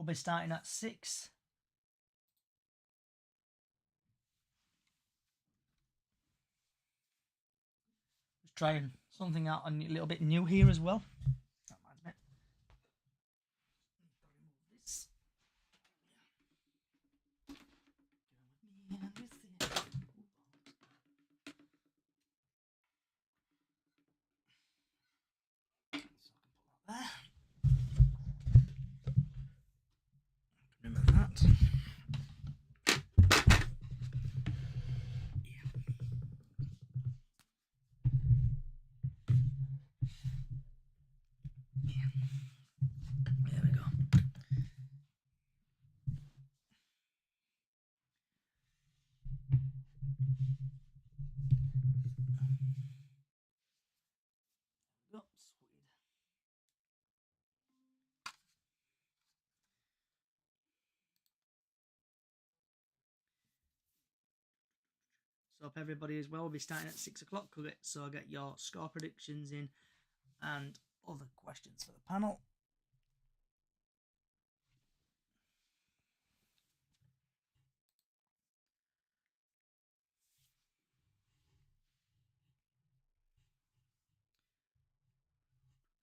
will be starting at 6. Just trying something out a little bit new here as well. That reminds me. This. Remember that. There we go. So hope everybody as well will be starting at 6 o'clock. So get your score predictions in and other questions for the panel.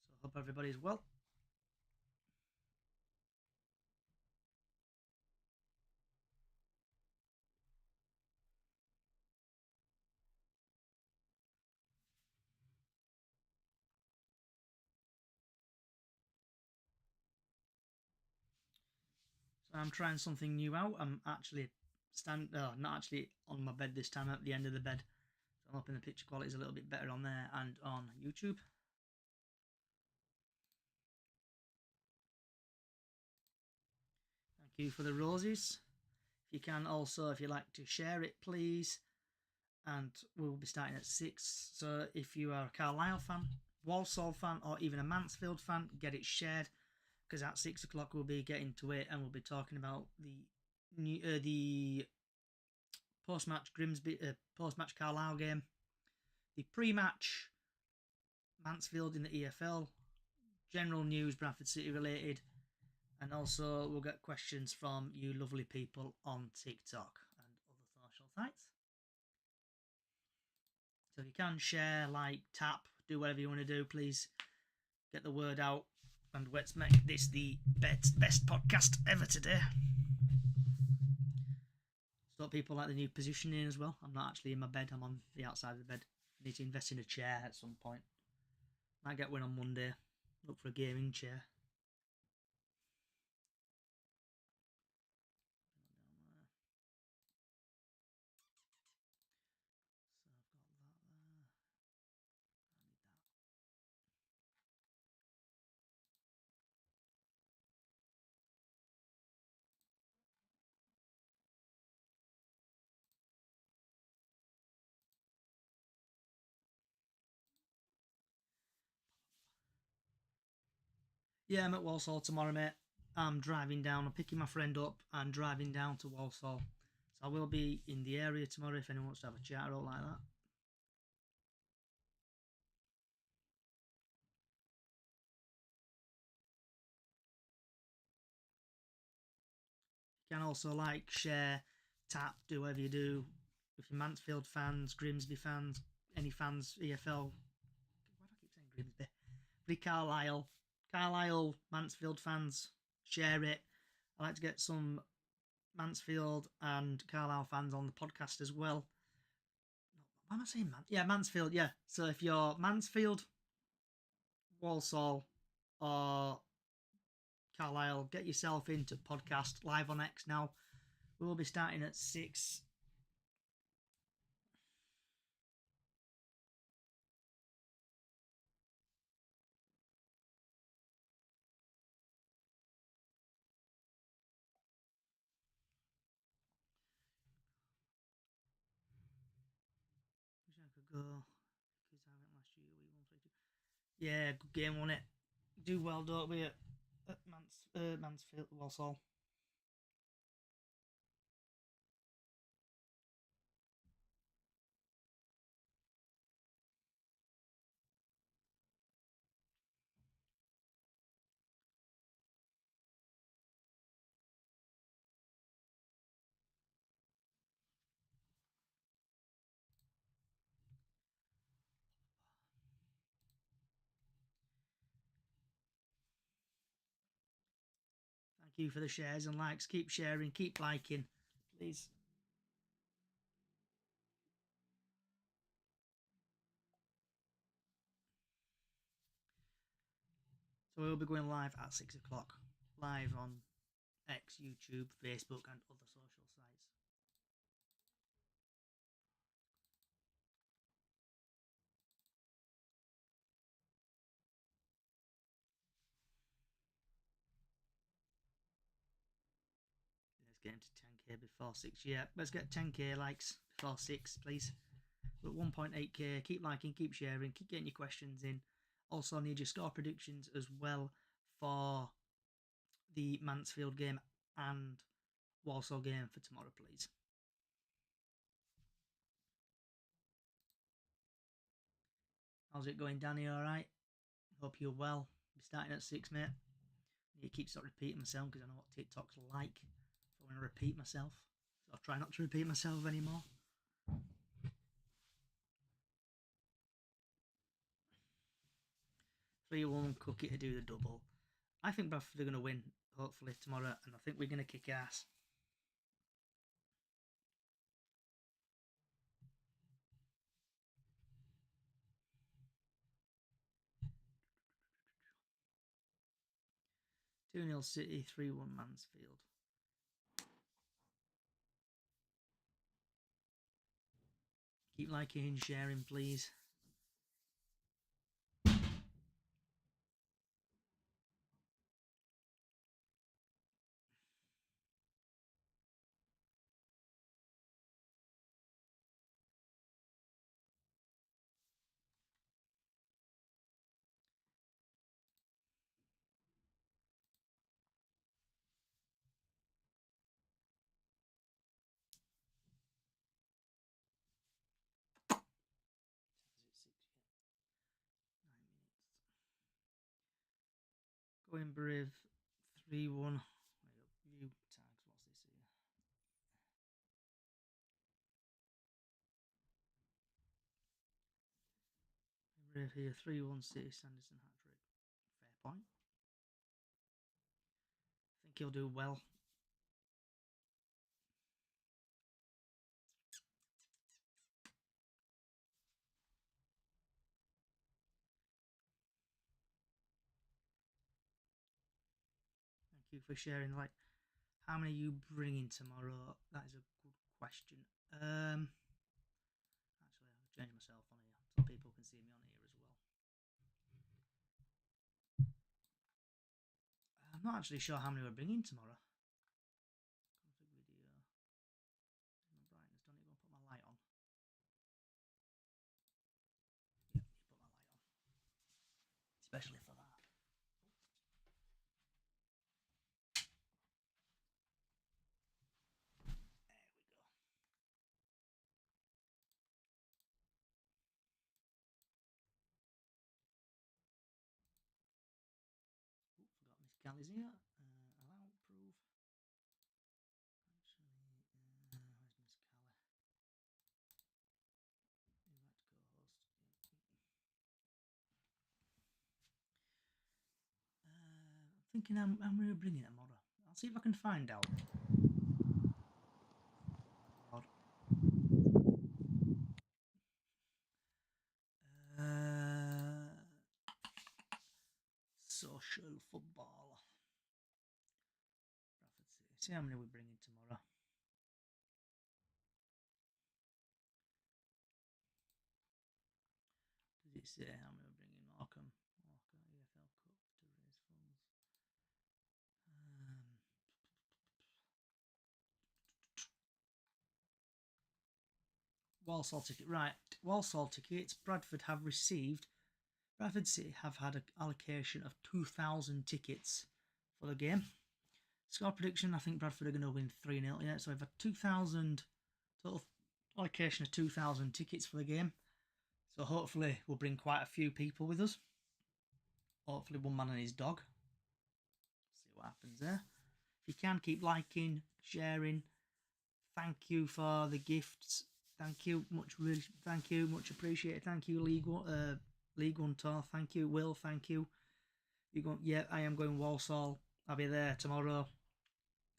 So hope everybody's well. So I'm trying something new out. I'm actually not actually on my bed this time, at the end of the bed. So I'm hoping the picture quality is a little bit better on there and on YouTube. Thank you for the roses. If you can also, if you like to share it, please. And we'll be starting at 6. So if you are a Carlisle fan, Walsall fan, or even a Mansfield fan, get it shared, because at 6 o'clock we'll be getting to it and we'll be talking about the post-match Grimsby, post-match Carlisle game, the pre-match Mansfield in the EFL, general news Bradford City related, and also we'll get questions from you lovely people on TikTok and other social sites. So if you can share, like, tap, do whatever you want to do, please get the word out and let's make this the best podcast ever today. So people like the new positioning as well. I'm not actually in my bed, I'm on the outside of the bed. I need to invest in a chair at some point. Might get one on Monday. Look for a gaming chair. Yeah, I'm at Walsall tomorrow, mate. I'm driving down. I'm picking my friend up and driving down to Walsall. So I will be in the area tomorrow if anyone wants to have a chat or like that. You can also like, share, tap, do whatever you do. If you're Mansfield fans, Grimsby fans, any fans, EFL. Why do I keep saying Grimsby? Carlisle, Mansfield fans, share it. I like to get some Mansfield and Carlisle fans on the podcast as well. Why am I saying Mansfield, yeah. So if you're Mansfield, Walsall, or Carlisle, get yourself into podcast live on X now. We will be starting at 6. Go because I went last year. Yeah, good game, wasn't it? Do well, don't we? At Mansfield, Walsall. you for the shares and likes. Keep sharing, keep liking, please. So we'll be going live at 6 o'clock, live on X, YouTube, Facebook, and other social sites. Let's get into 10k before 6. Yeah, let's get 10k likes before 6, please. We're at 1.8k. Keep liking, keep sharing, keep getting your questions in. Also, I need your score predictions as well for the Mansfield game and Walsall game for tomorrow, please. How's it going, Danny? All right? Hope you're well. Be starting at 6, mate. You keep sort of repeating myself because I know what TikTok's like. So I want to repeat myself. So I'll try not to repeat myself anymore. 3-1 Cookie to do the double. I think Bradford are going to win, hopefully, tomorrow, and I think we're going to kick ass. Two 0 City, 3-1 Mansfield. Keep liking and sharing, please. Going Brave, 3-1. View tags, what's this here? Brave here, 3-1 City, Sanderson hat-trick. Fair point. I think he'll do well. Thank you for sharing. Like, how many are you bringing tomorrow? That is a good question. Actually, I've changed myself on here so people can see me on here as well. I'm not actually sure how many we're bringing tomorrow. Config video. My brightness. Don't even put my light on. Yep, you put my light on. Especially for that. Forgot Miss Gally's here. Allow proof. Actually, where's Miss Gally? Invite co-host. I'm thinking I'm really bringing it tomorrow. I'll see if I can find out. Social football. Bradford City. See how many we're bringing tomorrow. Does it say how many we're bringing? Markham EFL Cup to raise funds. Walsall ticket. Right, Walsall tickets. Bradford City have had an allocation of 2,000 tickets for the game. Score prediction, I think Bradford are going to win 3-0. Yeah, so we've had 2,000 total allocation of 2,000 tickets for the game. So hopefully we'll bring quite a few people with us. Hopefully one man and his dog. See what happens there. If you can, keep liking, sharing. Thank you for the gifts. Thank you, thank you, much appreciated. Thank you, League One Tour. Thank you, Will. Thank you. You go? Yeah, I am going Walsall. I'll be there tomorrow.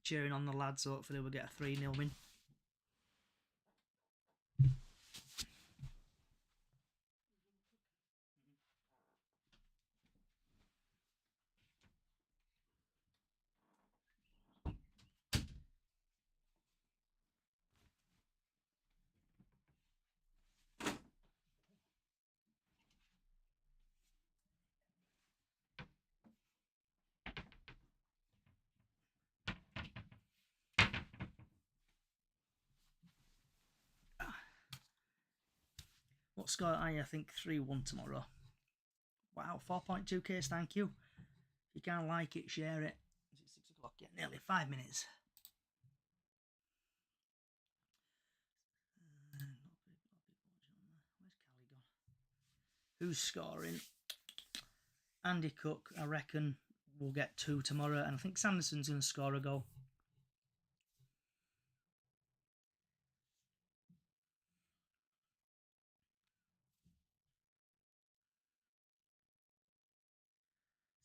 cheering on the lads. Hopefully we'll get a 3-0 win. What score? I think 3-1 tomorrow. Wow, 4.2k, thank you. If you can't like it, share it. Is it 6 o'clock? Yeah, nearly 5 minutes. Where's Callie gone? Who's scoring? Andy Cook, I reckon, will get 2 tomorrow, and I think Sanderson's going to score a goal.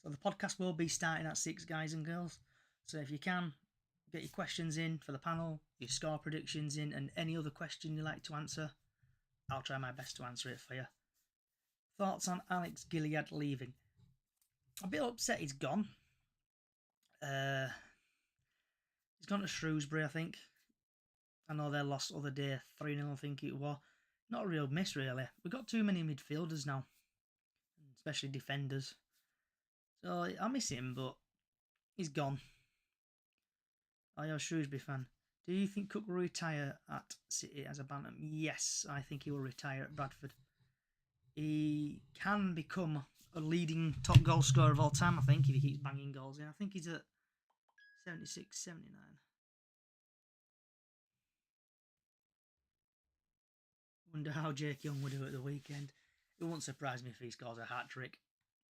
So the podcast will be starting at 6, guys and girls. So if you can, get your questions in for the panel, your score predictions in, and any other question you like to answer. I'll try my best to answer it for you. Thoughts on Alex Gilead leaving? A bit upset he's gone. He's gone to Shrewsbury, I think. I know they lost the other day, 3-0, I think it was. Not a real miss, really. We've got too many midfielders now, especially defenders. So I miss him, but he's gone. You're a Shrewsbury fan. Do you think Cook will retire at City as a bantam? Yes, I think he will retire at Bradford. He can become a leading top goal scorer of all time, I think, if he keeps banging goals in. I think he's at 76, 79. Wonder how Jake Young would do at the weekend. It wouldn't surprise me if he scores a hat-trick.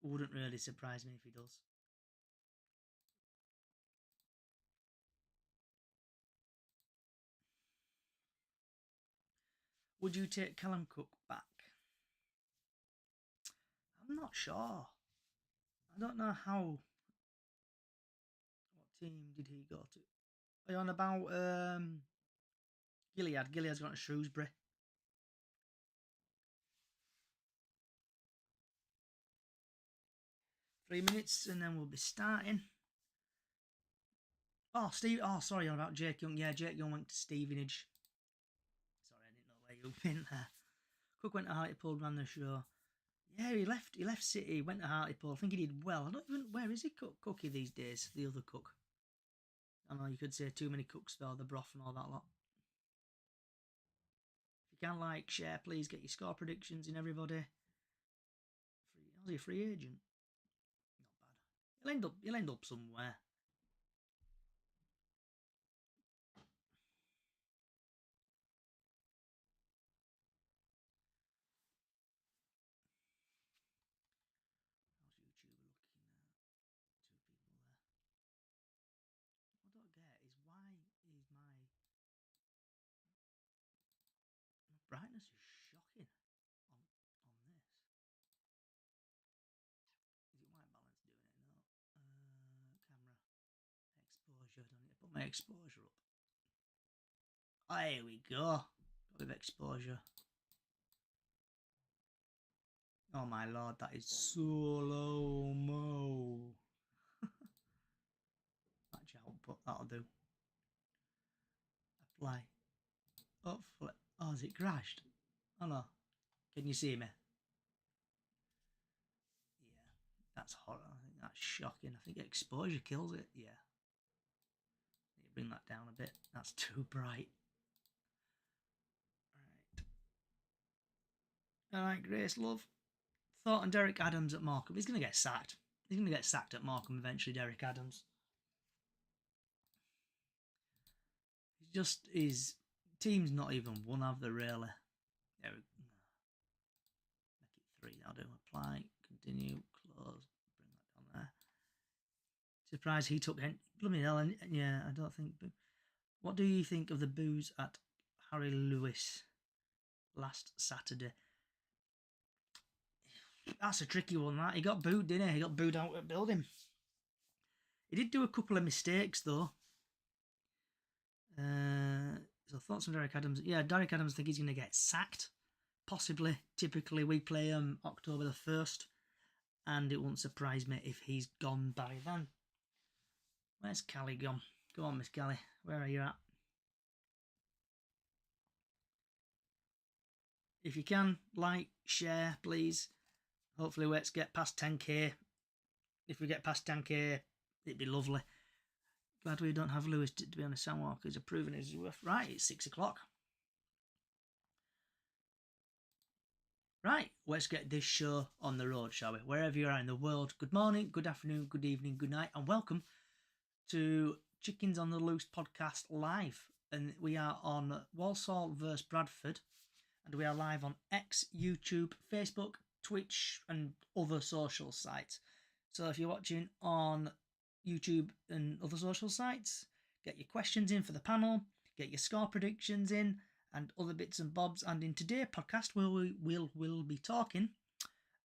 It wouldn't really surprise me if he does. Would you take Callum Cook back? I'm not sure. I don't know how. What team did he go to? Are you on about Gilead? Gilead's gone to Shrewsbury. 3 minutes and then we'll be starting. Oh, Steve. Oh, sorry, on about Jake Young. Yeah, Jake Young went to Stevenage. Sorry, I didn't know where you went there. Cook went to Hartlepool, ran the show. Yeah, he left City, went to Hartlepool. I think he did well. I don't even. Where is he, Cookie, these days? The other Cook. I know you could say too many cooks for the broth and all that lot. If you can like, share, please get your score predictions in, everybody. How's he a free agent? Not bad. He'll end up somewhere. Brightness is shocking on this. Is it white balance doing it? No. Camera exposure. Don't need to put my exposure up. Oh, here we go. Got a bit of exposure. Oh my lord, that is slow-mo. Match output, that'll do. Apply. Hopefully. Oh, has it crashed? Oh no. Can you see me? Yeah, that's horror. I think that's shocking. I think exposure kills it. Yeah. Need to bring that down a bit. That's too bright. Alright, Grace, love. Thought on Derek Adams at Markham. He's going to get sacked. He's going to get sacked at Markham eventually, Derek Adams. Just his team's not even one, have they, really? There we go. Make it 3. I'll do apply, continue, close, bring that down there. Surprised he took blooming hell, and yeah, I don't think. What do you think of the boos at Harry Lewis last Saturday? That's a tricky one, that. He got booed, didn't he? He got booed out at building. He did do a couple of mistakes, though. So thoughts on Derek Adams? Yeah, Derek Adams, I think he's going to get sacked. Possibly. Typically, we play October the 1st, and it won't surprise me if he's gone by then. Where's Callie gone? Go on, Miss Callie. Where are you at? If you can, like, share, please. Hopefully, let's get past 10k. If we get past 10k, it'd be lovely. Glad we don't have Lewis to be on the Sandwalk. He's approving his worth. Right, it's 6 o'clock. Right, let's get this show on the road, shall we? Wherever you are in the world, good morning, good afternoon, good evening, good night, and welcome to Chickens on the Loose podcast live. And we are on Walsall vs Bradford, and we are live on X, YouTube, Facebook, Twitch, and other social sites. So if you're watching on YouTube and other social sites, get your questions in for the panel, get your score predictions in, and other bits and bobs. And in today's podcast, we'll be talking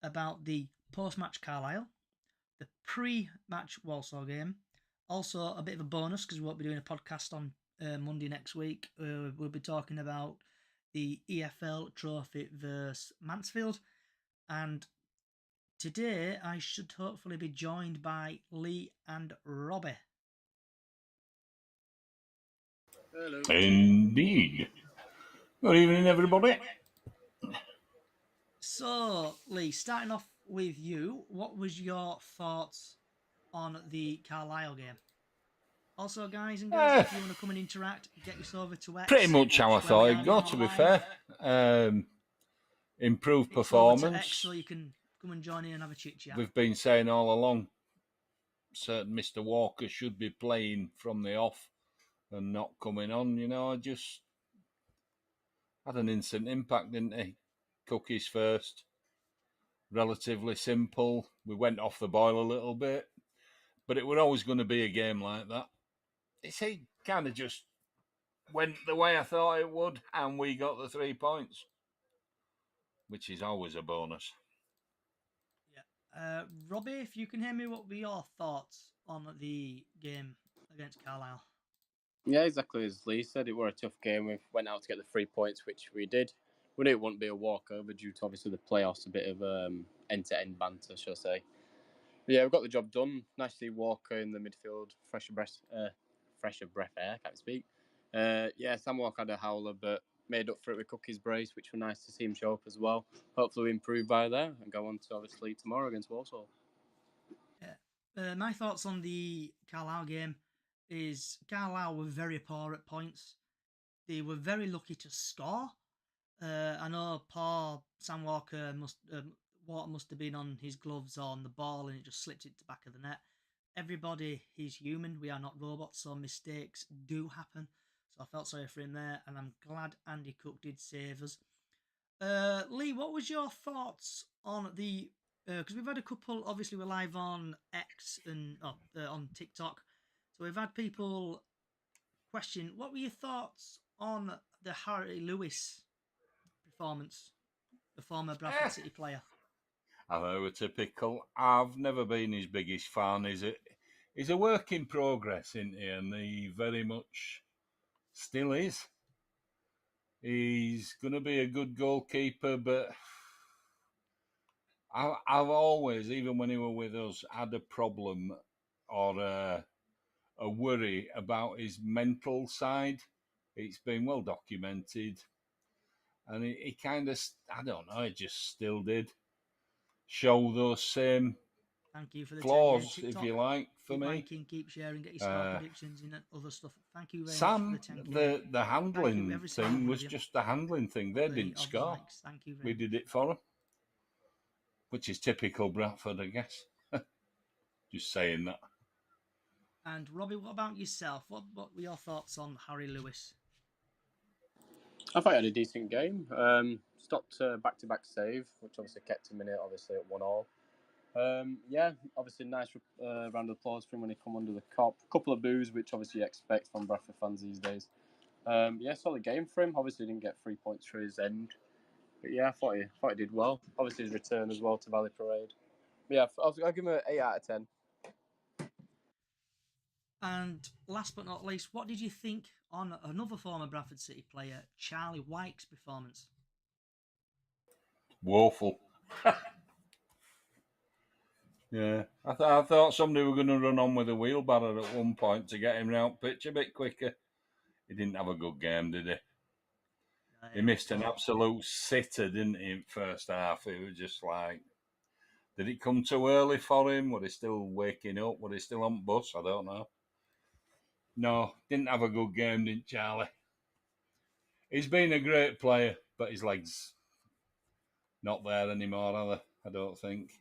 about the post-match Carlisle, the pre-match Walsall game, also a bit of a bonus because we won't be doing a podcast on Monday next week. We'll be talking about the EFL Trophy versus Mansfield, and today I should hopefully be joined by Lee and Robbie. Hello. Indeed. Good evening, everybody. So, Lee, starting off with you, what was your thoughts on the Carlisle game? Also, guys and girls, if you want to come and interact, get yourself over to X. Pretty much how I thought it'd go, to be fair. Improved performance. X so you can come and join in and have a chit chat. We've been saying all along, certain Mr. Walker should be playing from the off and not coming on. You know, I just had an instant impact, didn't he? Cookies first. Relatively simple. We went off the boil a little bit, but it was always going to be a game like that. It kind of just went the way I thought it would, and we got the 3 points, which is always a bonus. Yeah. Robbie, if you can hear me, what were your thoughts on the game against Carlisle? Yeah, exactly as Lee said, it was a tough game. We went out to get the 3 points, which we did. We knew it wouldn't be a walkover due to obviously the playoffs, a bit of end-to-end banter, shall I say. But yeah, we got the job done. Nice to see Walker in the midfield, fresh of breath air, can't speak. Sam Walker had a howler, but made up for it with Cookie's brace, which was nice to see him show up as well. Hopefully we improve by there and go on to obviously tomorrow against Walsall. Yeah. My thoughts on the Carlisle game is Carlisle were very poor at points. They were very lucky to score. I know poor Sam Walker water must have been on his gloves or on the ball and it just slipped into the back of the net. Everybody is human. We are not robots, so mistakes do happen. So I felt sorry for him there, and I'm glad Andy Cook did save us. Lee, what was your thoughts on the... Because we've had a couple... Obviously, we're live on X and on TikTok. So we've had people question, what were your thoughts on the Harry Lewis performance, the former Bradford City player? I know, a typical. I've never been his biggest fan. He's a work in progress, isn't he? And he very much still is. He's going to be a good goalkeeper, but I've always, even when he was with us, had a problem or a worry about his mental side. It's been well documented. And he kind of, I don't know, he just still did show those same Thank you for the flaws, 10K if you like, for keep me. Liking, keep sharing, get your score predictions and other stuff. Thank you very Sam, much for the 10K. the handling thing was just the handling thing. They didn't score. Thank you very We much. did it for them, which is typical Bradford, I guess. Just saying that. And Robbie, what about yourself? What were your thoughts on Harry Lewis? I thought he had a decent game. Stopped back-to-back save, which obviously kept him in it, obviously at 1-1. Obviously nice round of applause for him when he come under the cop. Couple of boos, which obviously you expect from Bradford fans these days. Solid game for him. Obviously didn't get 3 points for his end. But yeah, I thought he did well. Obviously his return as well to Valley Parade. But yeah, I'll give him an 8 out of 10. And last but not least, what did you think on another former Bradford City player, Charlie White's performance? Woeful. Yeah, I thought somebody were going to run on with a wheelbarrow at one point to get him round pitch a bit quicker. He didn't have a good game, did he? He missed an absolute sitter, didn't he, in first half? It was just like, did it come too early for him? Were he still waking up? Were he still on bus? I don't know. No, didn't have a good game, didn't Charlie? He's been a great player, but his legs not there anymore, are they? I don't think.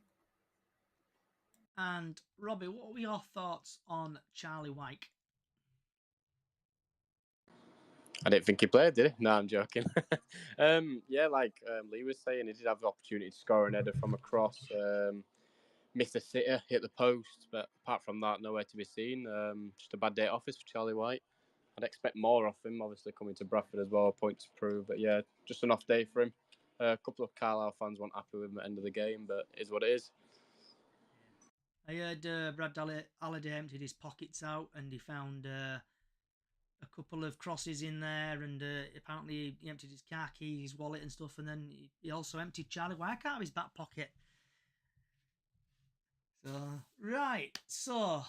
And Robbie, what were your thoughts on Charlie White? I didn't think he played, did he? No, I'm joking. Yeah, like Lee was saying, he did have the opportunity to score an header from a cross. Missed a sitter, hit the post, but apart from that, nowhere to be seen. Just a bad day at office for Charlie White. I'd expect more off him, obviously coming to Bradford as well, a point to prove. But yeah, just an off day for him. A couple of Carlisle fans weren't happy with him at the end of the game, but it is what it is. I heard Brad Halliday emptied his pockets out and he found a couple of crosses in there, and apparently he emptied his car keys, his wallet and stuff, and then he also emptied Charlie White out of his back pocket. So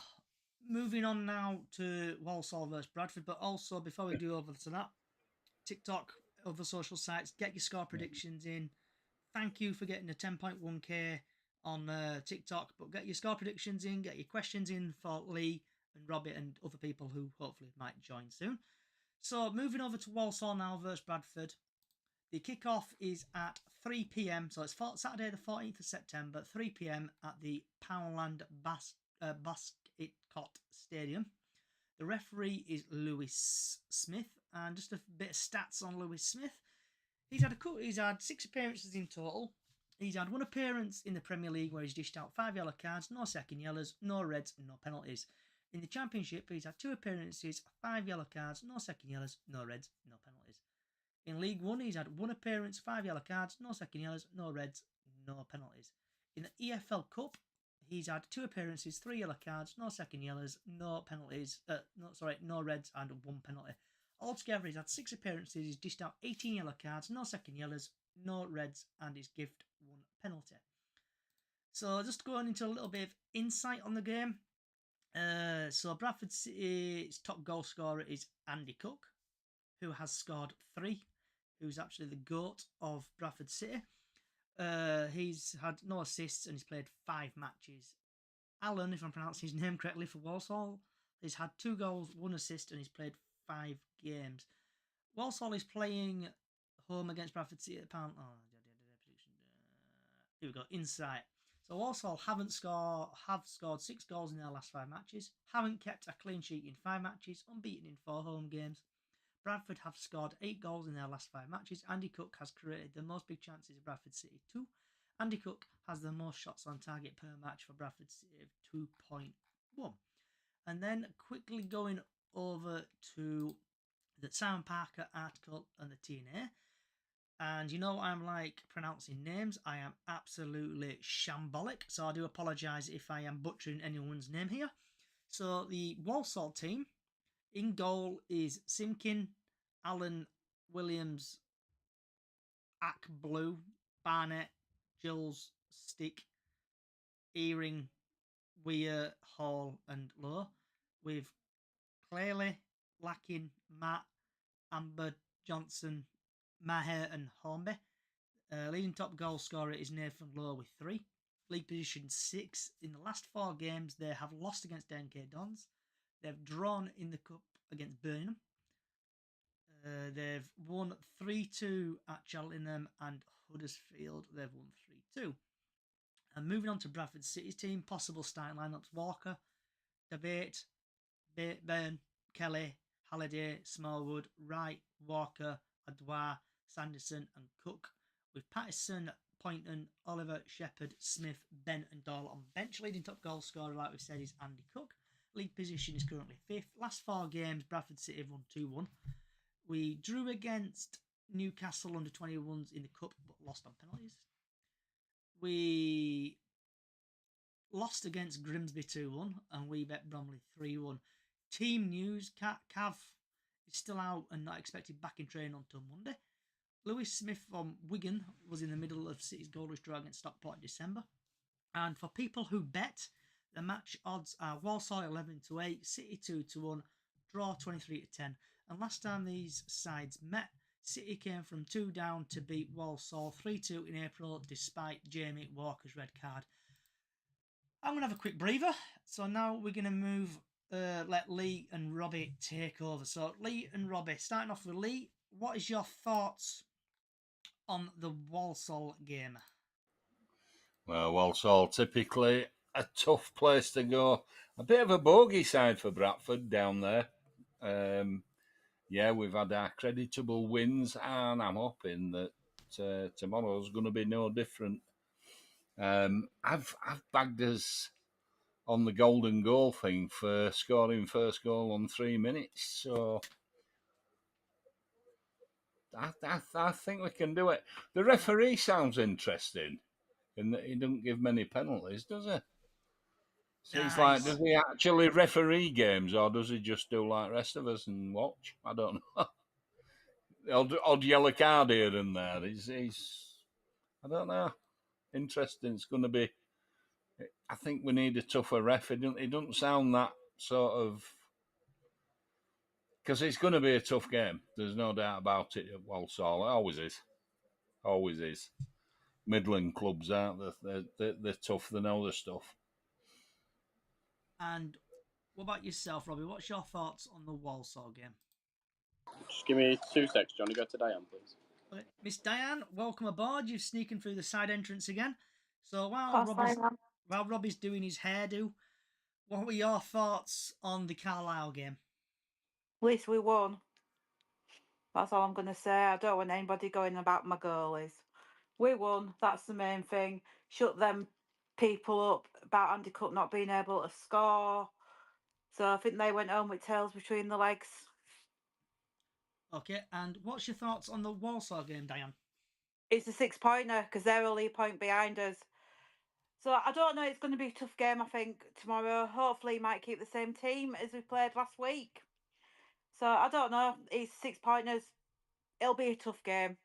moving on now to Walsall versus Bradford, but also before we do over to that, TikTok, other social sites, get your score predictions in. Thank you for getting a 10.1k on TikTok, but get your score predictions in, get your questions in for Lee and Robbie and other people who hopefully might join soon. So moving over to Walsall now versus Bradford. The kickoff is at 3 p.m. So it's Saturday the 14th of September, 3 p.m. at the Poundland Basketcot Stadium. The referee is Lewis Smith, and just a bit of stats on Lewis Smith. He's had 6 appearances in total. He's had 1 appearance in the Premier League where he's dished out 5 yellow cards, no second yellows, no reds, and no penalties. In the Championship, he's had 2 appearances, 5 yellow cards, no second yellows, no reds, no penalties. In League One, he's had 1 appearance, 5 yellow cards, no second yellows, no reds, no penalties. In the EFL Cup, he's had 2 appearances, 3 yellow cards, no second yellows, no penalties. No reds and 1 penalty. Altogether, he's had 6 appearances. He's dished out 18 yellow cards, no second yellows, no reds, and he's given 1 penalty. So just going into a little bit of insight on the game. So Bradford City's top goal scorer is Andy Cook, who has scored 3, who's actually the GOAT of Bradford City. He's had no assists and he's played 5 matches. Alan, if I'm pronouncing his name correctly, for Walsall, he's had 2 goals, 1 assist, and he's played 5 games. Walsall is playing home against Bradford City at the Pound. Here we go, insight. So Walsall have scored 6 goals in their last 5 matches, haven't kept a clean sheet in 5 matches, unbeaten in 4 home games. Bradford have scored 8 goals in their last 5 matches. Andy Cook has created the most big chances of Bradford City 2. Andy Cook has the most shots on target per match for Bradford City of 2.1. And then quickly going over to the Simon Parker article and the TNA. And you know I'm like pronouncing names. I am absolutely shambolic. So I do apologise if I am butchering anyone's name here. So the Walsall team, in goal is Simkin, Allen, Williams, Ack Blue, Barnett, Gills, Stick, Earring, Weir, Hall, and Lowe, with Clearly, Lacking, Matt, Amber, Johnson, Maher, and Hornby. Leading top goal scorer is Nathan Lowe with 3. League position 6. In the last 4 games, they have lost against DNK Dons. They've drawn in the cup against Birmingham. They've won 3-2 at Cheltenham and Huddersfield. They've won 3-2. And moving on to Bradford City's team, possible starting lineups: Walker, Debate, Bateburn, Kelly, Halliday, Smallwood, Wright, Walker, Adwar, Sanderson and Cook, with Patterson, Poynton, Oliver, Shepherd, Smith, Ben and Doyle on bench. Leading top goal scorer, like we said, is Andy Cook. League position is currently 5th. Last 4 games, Bradford City have won 2-1. We drew against Newcastle under 21s in the cup, but lost on penalties. We lost against Grimsby 2-1, and we bet Bromley 3-1. team news, Cav is still out and not expected back in training until Monday. Lewis Smith from Wigan was in the middle of City's goalless draw against Stockport in December. And for people who bet, the match odds are Walsall 11-8, City 2-1, draw 23-10. And last time these sides met, City came from 2 down to beat Walsall 3-2 in April despite Jamie Walker's red card. I'm going to have a quick breather. So now we're going to move, let Lee and Robbie take over. So Lee and Robbie, starting off with Lee, what is your thoughts on the Walsall game? Well, Walsall, typically a tough place to go. A bit of a bogey side for Bradford down there. Yeah, we've had our creditable wins, and I'm hoping that tomorrow's going to be no different. I've bagged us on the golden goal thing for scoring first goal on 3 minutes, so I think we can do it. The referee sounds interesting, in that he doesn't give many penalties, does he? So it's like, does he actually referee games, or does he just do like the rest of us and watch? I don't know. Odd yellow card here and there. He's I don't know. Interesting. It's going to be. I think we need a tougher ref. He doesn't sound that sort of. Because it's going to be a tough game. There's no doubt about it at Walsall. It always is. Always is. Midland clubs, aren't they? They're tough. They know their stuff. And what about yourself, Robbie? What's your thoughts on the Walsall game? Just give me 2 seconds, Johnny. Go to Diane, please. Okay. Miss Diane, welcome aboard. You're sneaking through the side entrance again. So while Robbie's doing his hairdo, what were your thoughts on the Carlisle game? At least we won. That's all I'm going to say. I don't want anybody going about my goalies. We won. That's the main thing. Shut them people up about Andy Cook not being able to score. So I think they went home with tails between the legs. Okay, and what's your thoughts on the Walsall game, Diane? It's a 6-pointer because they're only a point behind us. So I don't know. It's going to be a tough game, I think, tomorrow. Hopefully, might keep the same team as we played last week. So I don't know. It's 6-pointers. It'll be a tough game.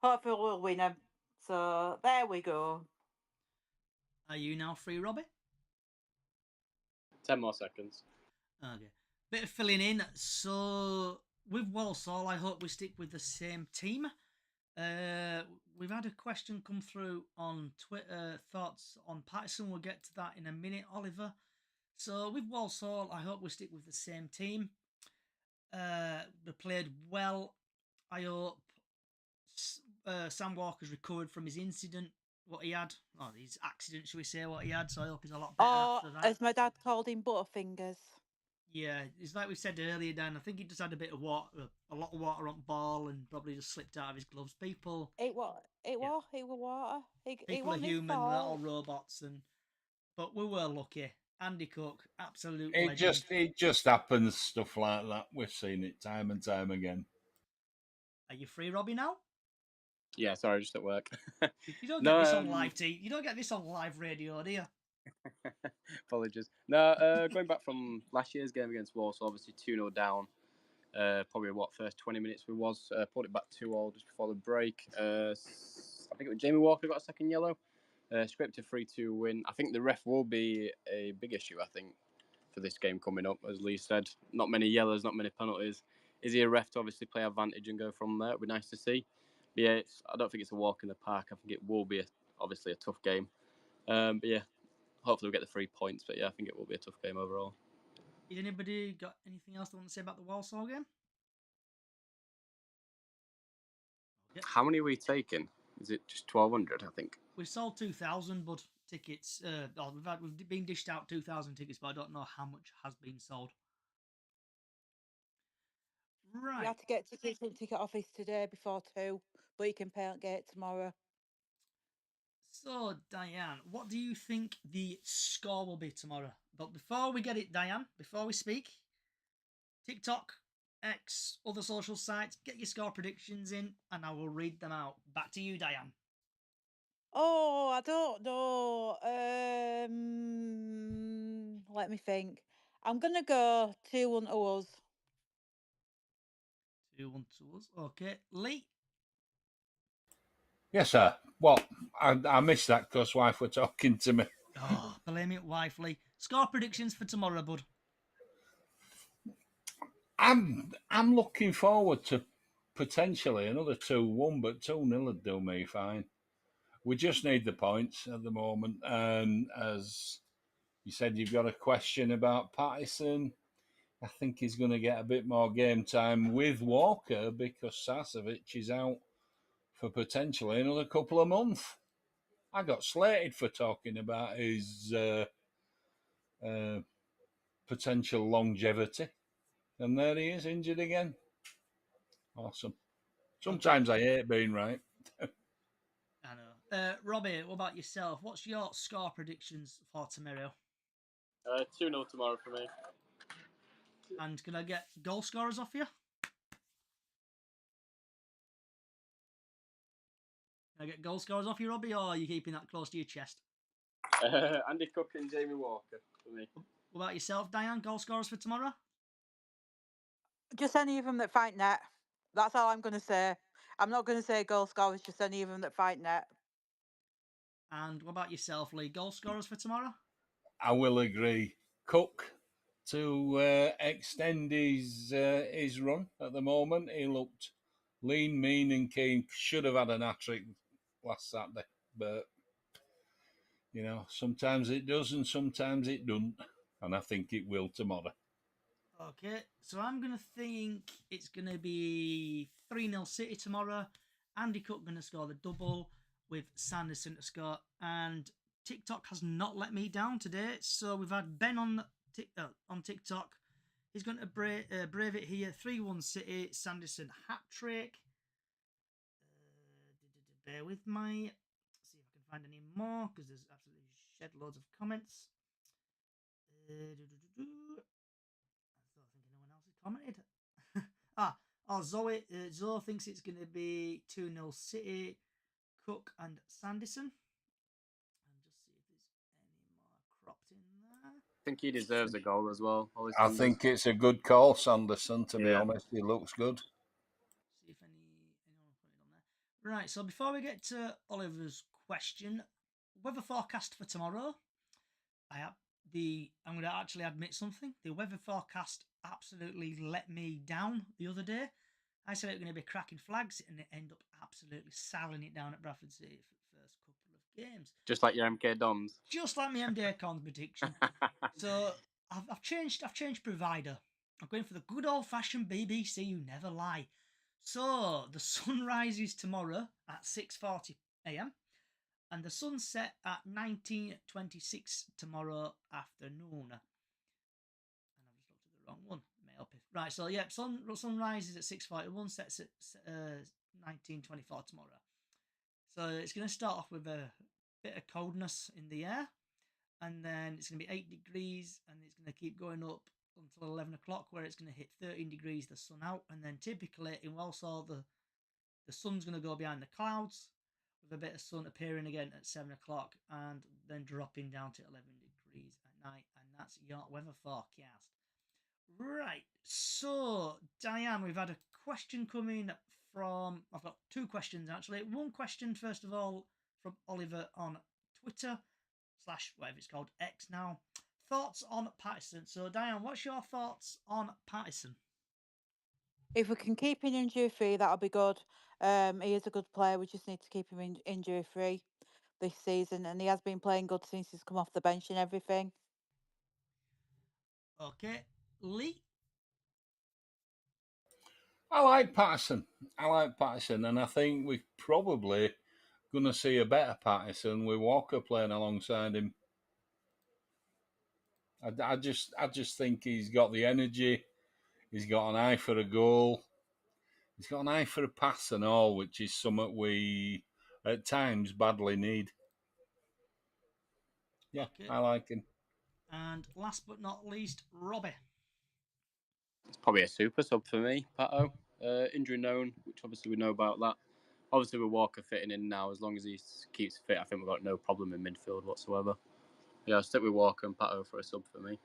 Hopefully, we'll win them. So there we go. Are you now free, Robbie? 10 more seconds. Okay. Bit of filling in. So with Walsall, I hope we stick with the same team. We've had a question come through on Twitter. Thoughts on Patterson? We'll get to that in a minute, Oliver. So with Walsall, I hope we stick with the same team. They played well. I hope Sam Walker's recovered from his incident. What he had, or his accident, should we say? What he had. So I hope he's a lot better after that. As my dad called him, Butterfingers. Yeah, it's like we said earlier, Dan. I think he just had a bit of water, a lot of water on the ball, and probably just slipped out of his gloves. People, It was water. people are human, they're not all robots, but we were lucky. Andy Cook, absolute legend. It just happens, stuff like that. We've seen it time and time again. Are you free, Robbie? Now? Yeah, sorry, just at work. You don't get this on live TV. You don't get this on live radio, do you? Apologies. No, going back from last year's game against Walsall, obviously 2-0 down. Probably first 20 minutes we put it back 2-2 just before the break. I think it was Jamie Walker got a second yellow. Scraped a 3-2 win. I think the ref will be a big issue, I think, for this game coming up. As Lee said, not many yellows, not many penalties. Is he a ref to obviously play advantage and go from there? It'd be nice to see. But yeah, I don't think it's a walk in the park. I think it will be obviously a tough game. But yeah, hopefully we'll get the 3 points. But yeah, I think it will be a tough game overall. Did anybody got anything else they want to say about the Walsall game? Okay. How many are we taking? Is it just 1,200, I think? We've sold 2,000 but tickets. We've been dished out 2,000 tickets, but I don't know how much has been sold. Right. You have to get tickets from ticket office today before 2, but you can pay and get it tomorrow. So, Diane, what do you think the score will be tomorrow? But before we get it, Diane, before we speak, TikTok, X, other social sites, get your score predictions in, and I will read them out. Back to you, Diane. Oh, I don't know. Let me think. I'm going to go 2-1 to us. 2-1 to us. Okay. Lee? Yes, sir. What? I missed that because wife were talking to me. Oh, blame it, wife, Lee. Score predictions for tomorrow, bud. I'm looking forward to potentially another 2-1, but 2-0 would do me fine. We just need the points at the moment. And as you said, you've got a question about Patterson. I think he's going to get a bit more game time with Walker because Sasovic is out for potentially another couple of months. I got slated for talking about his potential longevity. And there he is, injured again. Awesome. Sometimes I hate being right. I know. Robbie, what about yourself? What's your score predictions for tomorrow? 2-0 tomorrow for me. And can I get goal scorers off you? Can I get goal scorers off you, Robbie, or are you keeping that close to your chest? Andy Cook and Jamie Walker for me. What about yourself, Diane? Goal scorers for tomorrow? Just any of them that fight net. That's all I'm going to say. I'm not going to say goal scorers, just any of them that fight net. And what about yourself, Lee? Goal scorers for tomorrow? I will agree. Cook to extend his run at the moment. He looked lean, mean, and keen. Should have had an hat-trick last Saturday, but you know, sometimes it does and sometimes it doesn't, and I think it will tomorrow. Okay, so I'm going to think it's going to be 3-0 City tomorrow. Andy Cook going to score the double with Sanderson to score. And TikTok has not let me down today. So we've had Ben on TikTok. He's going to brave it here. 3-1 City, Sanderson hat-trick. Bear with me. See if I can find any more because there's absolutely shed loads of comments. Commented. Zoe thinks it's going to be 2-0 City, Cook and Sanderson. And just see if there's any more cropped in there. I think he deserves a goal as well. I think it's a good call, Sanderson, to be honest. He looks good. See if anyone put it on there. Right, so before we get to Oliver's question, weather forecast for tomorrow. I'm going to actually admit something. The weather forecast absolutely let me down the other day. I said it was going to be cracking flags, and it ended up absolutely sailing it down at Bradford City for the first couple of games. Just like your MK Dons. Just like my MD Cons prediction. So I've changed provider. I'm going for the good old fashioned BBC who never lie. So the sun rises tomorrow at 6:40 a.m. and the sun set at 19:26 tomorrow afternoon. And I've just looked at the wrong one. Right, so yeah, sun rises at 6:41, sets at 19:24 tomorrow. So it's going to start off with a bit of coldness in the air, and then it's going to be 8 degrees, and it's going to keep going up until 11 o'clock, where it's going to hit 13 degrees, the sun out, and then typically in Walsall, the sun's going to go behind the clouds, with a bit of sun appearing again at 7 o'clock, and then dropping down to 11 degrees at night, and that's your weather forecast. Right, so Diane, we've had a question coming from. I've got two questions actually. One question, first of all, from Oliver on Twitter / whatever it's called, X now. Thoughts on Patterson? So Diane, what's your thoughts on Patterson? If we can keep him injury free, that'll be good. He is a good player. We just need to keep him injury free this season, and he has been playing good since he's come off the bench and everything. Okay, Lee. I like Patterson, and I think we're probably going to see a better Patterson with Walker playing alongside him. I just think he's got the energy. He's got an eye for a goal. He's got an eye for a pass and all, which is something we at times badly need. Yeah, okay. I like him. And last but not least, Robbie. It's probably a super sub for me, Pato. Injury known, which obviously we know about that. Obviously, with Walker fitting in now, as long as he keeps fit, I think we've got no problem in midfield whatsoever. Yeah, I'll stick with Walker and Pato for a sub for me.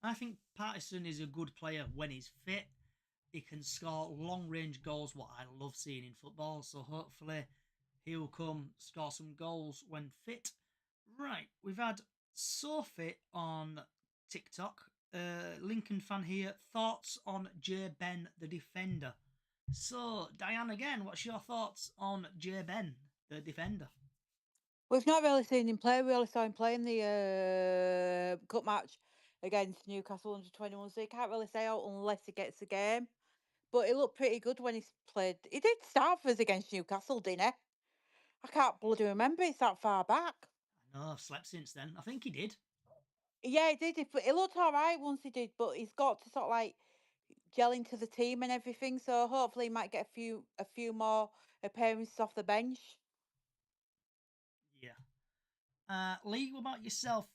I think Patterson is a good player when he's fit. He can score long range goals, what I love seeing in football. So hopefully he'll come score some goals when fit. Right, we've had Sophie on TikTok. Lincoln fan here. Thoughts on J Ben the defender? So, Diane, again, what's your thoughts on J Ben the defender? We've not really seen him play. We only saw him play in the cup match against Newcastle under 21, so you can't really say out unless he gets a game. But he looked pretty good when he's played. He did start for us against Newcastle, didn't he? I can't bloody remember. It's that far back. I know I've slept since then. I think he did. Yeah, he did. It looked all right once he did, but he's got to sort of like gel into the team and everything. So hopefully he might get a few more appearances off the bench. Yeah. Lee, what about yourself?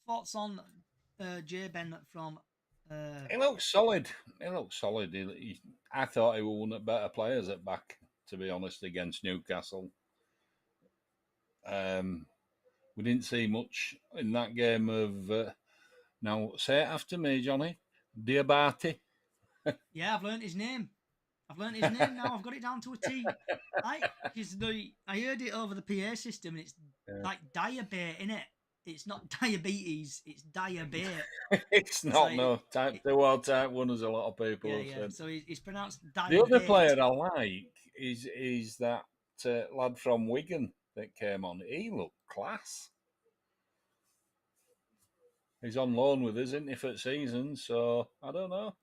Thoughts on J Ben from? He looks solid. I thought he was one of the better players at back, to be honest, against Newcastle. We didn't see much in that game of. Now, say it after me, Johnny. Diabate. Yeah, I've learned his name. Now. I've got it down to a T. I heard it over the PA system, and it's like diabete, innit? It's not diabetes, it's diabete. It's not, no. Type 2 or type 1, as a lot of people have said. So it's pronounced diabete. The other player I like is that lad from Wigan that came on. He looked class. He's on loan with us, isn't he, for the season? So, I don't know.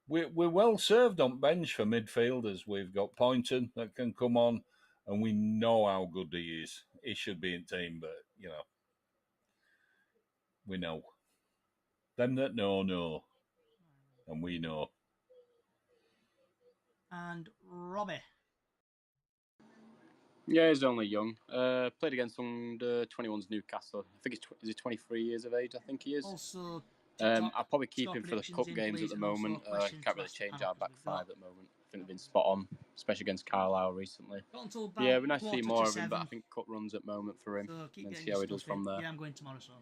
We're well served on bench for midfielders. We've got Poynton that can come on, and we know how good he is. He should be in team, but, we know. Them that know. And we know. And Robbie. Yeah, he's only young. Played against under 21's Newcastle. I think is he 23 years of age? I think he is. Also, I'll probably keep him for the cup games at the moment. Can't really change our back five at the moment. I think they've been spot on, especially against Carlisle recently. Yeah, it'd be nice to see more of him, but I think cup runs at the moment for him. So and see how he does from there. Yeah, I'm going tomorrow, so.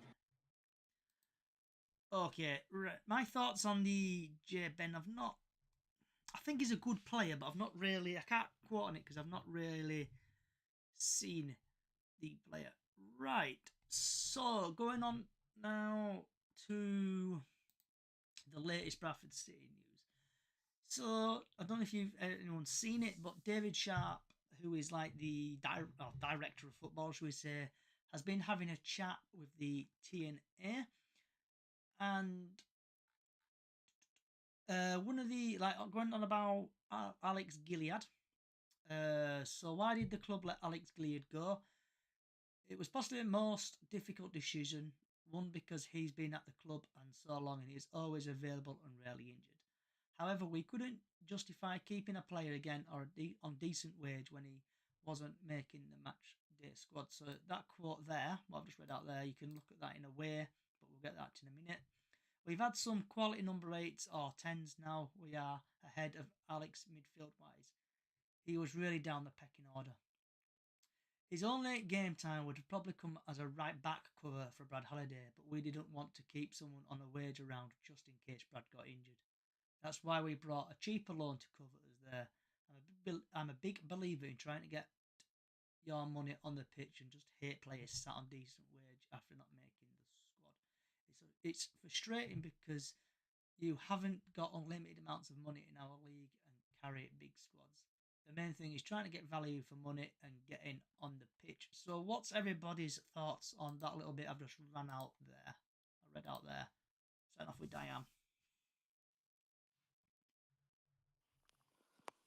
Okay, right. My thoughts on the J Ben. I think he's a good player, but I can't quote on it because I've not really seen the player. Right. So, going on now to the latest Bradford City news. So, I don't know if anyone's seen it, but David Sharp, who is like the director of football, should we say, has been having a chat with the TNA. And one of the, going on about Alex Gilead. So why did the club let Alex Gilead go? It was possibly the most difficult decision. One, because he's been at the club and so long and he's always available and rarely injured. However, we couldn't justify keeping a player again on decent wage when he wasn't making the match day squad. So that quote there, what I've just read out there, you can look at that in a way, but we'll get that in a minute. We've had some quality number 8s or 10s now. We are ahead of Alex midfield-wise. He was really down the pecking order. His only game time would probably come as a right-back cover for Brad Halliday, but we didn't want to keep someone on a wage around just in case Brad got injured. That's why we brought a cheaper loan to cover us there. I'm a big believer in trying to get your money on the pitch and just hate players sat on decent wage after not making the squad. It's frustrating because you haven't got unlimited amounts of money in our league and carry big squads. The main thing is trying to get value for money and getting on the pitch. So what's everybody's thoughts on that little bit I've just read out there? Starting off with Diane.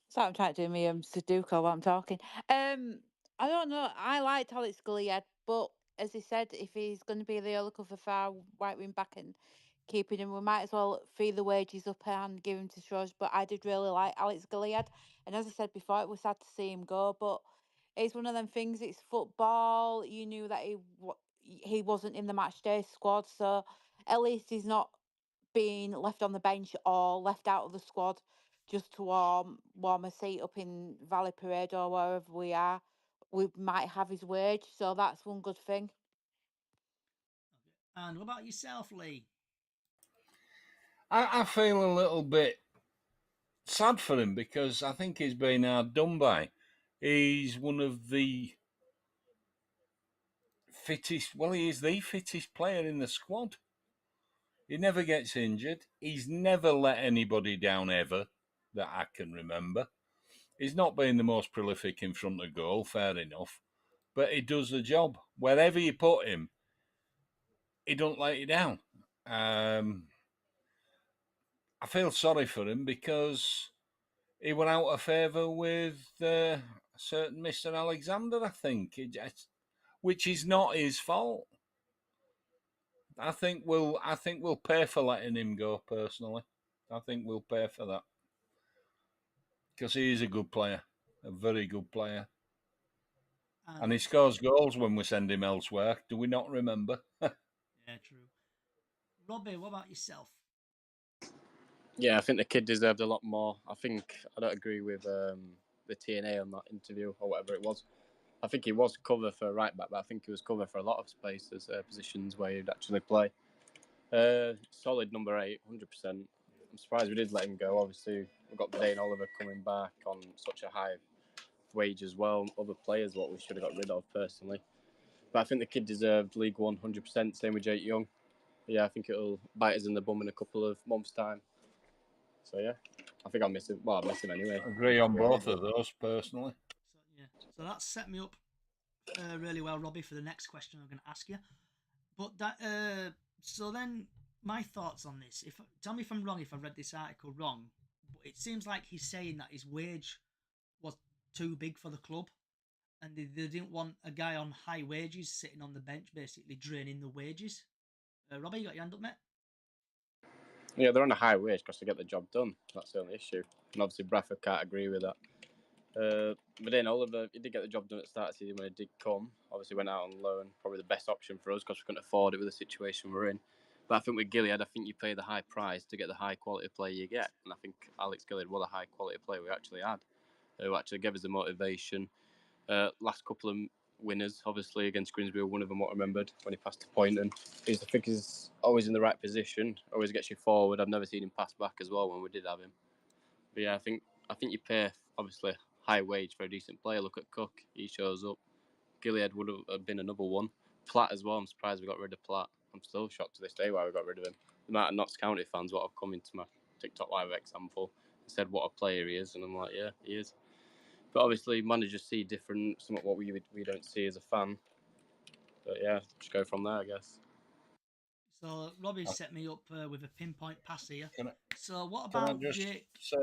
So I'm trying to do me Sudoku while I'm talking. I don't know. I liked Alex Gilead, but as he said, if he's going to be the only cover far right wing back and keeping him, we might as well fee the wages up and give him to Shroj. But I did really like Alex Gilead, and as I said before, it was sad to see him go. But it's one of them things. It's football. You knew that he wasn't in the match day squad, so at least he's not being left on the bench or left out of the squad just to warm a seat up in Valley Parade or wherever we are. We might have his wage, so that's one good thing. Okay. And what about yourself, Lee? I feel a little bit sad for him because I think he's been hard done by. He's one of the fittest, well, he is the fittest player in the squad. He never gets injured. He's never let anybody down ever that I can remember. He's not been the most prolific in front of goal, fair enough, but he does the job. Wherever you put him, he don't let you down. I feel sorry for him because he went out of favour with a certain Mr. Alexander, I think, which is not his fault. I think we'll pay for letting him go. Personally, I think we'll pay for that because he is a good player, a very good player, and he scores goals when we send him elsewhere. Do we not remember? Yeah, true. Robbie, what about yourself? Yeah, I think the kid deserved a lot more. I don't agree with the TNA on that interview or whatever it was. I think he was cover for right back, but I think he was cover for a lot of spaces, positions where he'd actually play. Solid number 8, 100%. I'm surprised we did let him go. Obviously, we've got Dane Oliver coming back on such a high wage as well. Other players, what we should have got rid of personally. But I think the kid deserved League One 100%. Same with Jake Young. Yeah, I think it'll bite us in the bum in a couple of months' time. So yeah, I think I'll miss him. Well, I'll miss him anyway. I agree on both of those personally. So that's set me up really well, Robbie, for the next question I'm going to ask you. But that so then my thoughts on this. If tell me if I'm wrong, if I read this article wrong, but it seems like he's saying that his wage was too big for the club, and they didn't want a guy on high wages sitting on the bench, basically draining the wages. Robbie, you got your hand up, mate? Yeah, they're on a high wage because to get the job done. That's the only issue. And obviously, Bradford can't agree with that. But then Oliver, he did get the job done at the start of the season when he did come. Obviously, went out on loan. Probably the best option for us because we couldn't afford it with the situation we're in. But I think with Gilead, I think you pay the high price to get the high quality player you get. And I think Alex Gilead was a high quality player we actually had, who actually gave us the motivation. Last couple of winners, obviously against Grimsby, one of them what I remembered when he passed to point, and I think he's always in the right position, always gets you forward. I've never seen him pass back as well when we did have him. But yeah, I think you pay obviously high wage for a decent player. Look at Cook, he shows up. Gilead would have been another one. Platt as well. I'm surprised we got rid of Platt. I'm still shocked to this day why we got rid of him. The amount of Notts County fans what have come into my TikTok live example and said what a player he is, and I'm like, yeah, he is. But obviously, managers see different, somewhat what we don't see as a fan. But yeah, just go from there, I guess. So Robbie set me up with a pinpoint pass here. So what Can I about just Jake? say?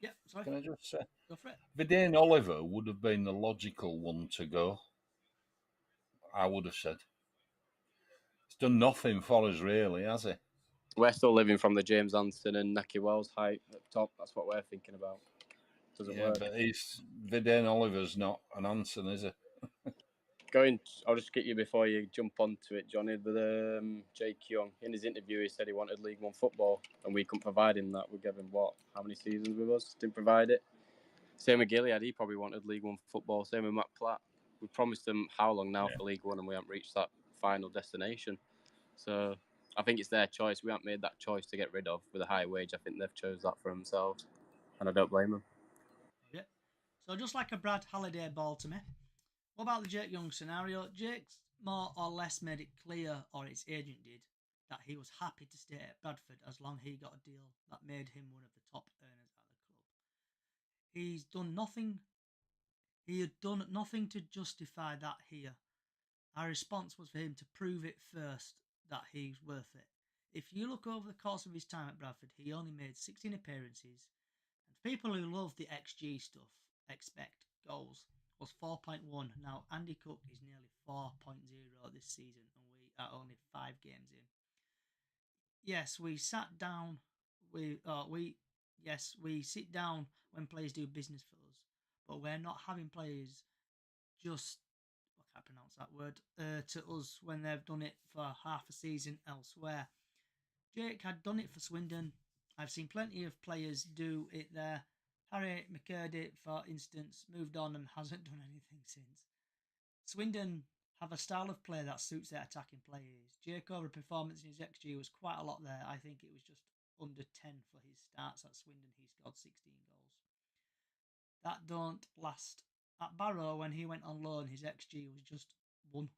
Yeah, sorry. Can I just say? Go for it. Vidane Oliver would have been the logical one to go. I would have said. He's done nothing for us, really, has he? We're still living from the James Anson and Naki Wells hype at the top. That's what we're thinking about. Doesn't work. But Vidane Oliver's not an Anson, is he? I'll just get you before you jump onto it, Johnny. But Jake Young, in his interview, he said he wanted League One football, and we couldn't provide him that. We gave him how many seasons with us? Didn't provide it. Same with Gilead, he probably wanted League One football. Same with Matt Platt. We promised them how long now for League One, and we haven't reached that final destination. So I think it's their choice. We haven't made that choice to get rid of with a high wage. I think they've chose that for themselves, and I don't blame them. Yeah. So just like a Brad Halliday ball to me. What about the Jake Young scenario? Jake's more or less made it clear, or his agent did, that he was happy to stay at Bradford as long as he got a deal that made him one of the top earners at the club. He's done nothing. He had done nothing to justify that here. Our response was for him to prove it first that he's worth it. If you look over the course of his time at Bradford, he only made 16 appearances. And people who love the XG stuff expect goals was 4.1. Now Andy Cook is nearly 4.0 this season, and we are only 5 games in. Yes, we sat down. We sit down when players do business for us, but we're not having players just I can't pronounce that word to us when they've done it for half a season elsewhere. Jake had done it for Swindon. I've seen plenty of players do it there. Harry McCurdy, for instance, moved on and hasn't done anything since. Swindon have a style of play that suits their attacking players. Jake over performance in his XG was quite a lot there. I think it was just under 10 for his starts at Swindon. He scored 16 goals. That don't last. At Barrow, when he went on loan, his XG was just 1.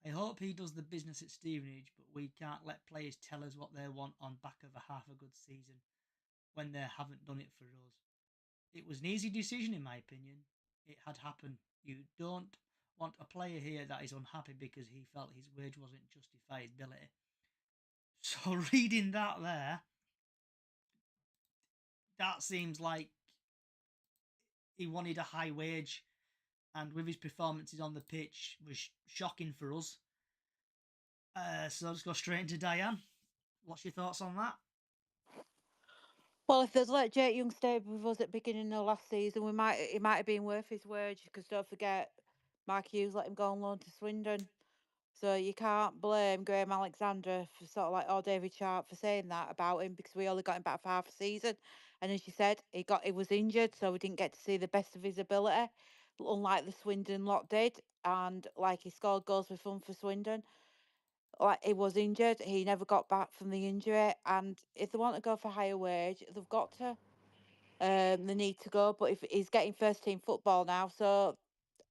I hope he does the business at Stevenage, but we can't let players tell us what they want on back of a half a good season when they haven't done it for us. It was an easy decision, in my opinion. It had happened. You don't want a player here that is unhappy because he felt his wage wasn't justified his ability. So reading that there, that seems like he wanted a high wage, and with his performances on the pitch was shocking for us. So I'll just go straight into Diane. What's your thoughts on that? Well, if they'd let Jake Young stay with us at the beginning of last season, it might have been worth his wage, because don't forget, Mark Hughes let him go on loan to Swindon. So you can't blame Graham Alexander for sort of like, or David Sharp for saying that about him, because we only got him back for half a season. And as you said, he was injured, so we didn't get to see the best of his ability, unlike the Swindon lot did. And like, he scored goals with fun for Swindon. Like, he was injured, he never got back from the injury. And if they want to go for higher wage, they've got to. They need to go. But if he's getting first team football now, so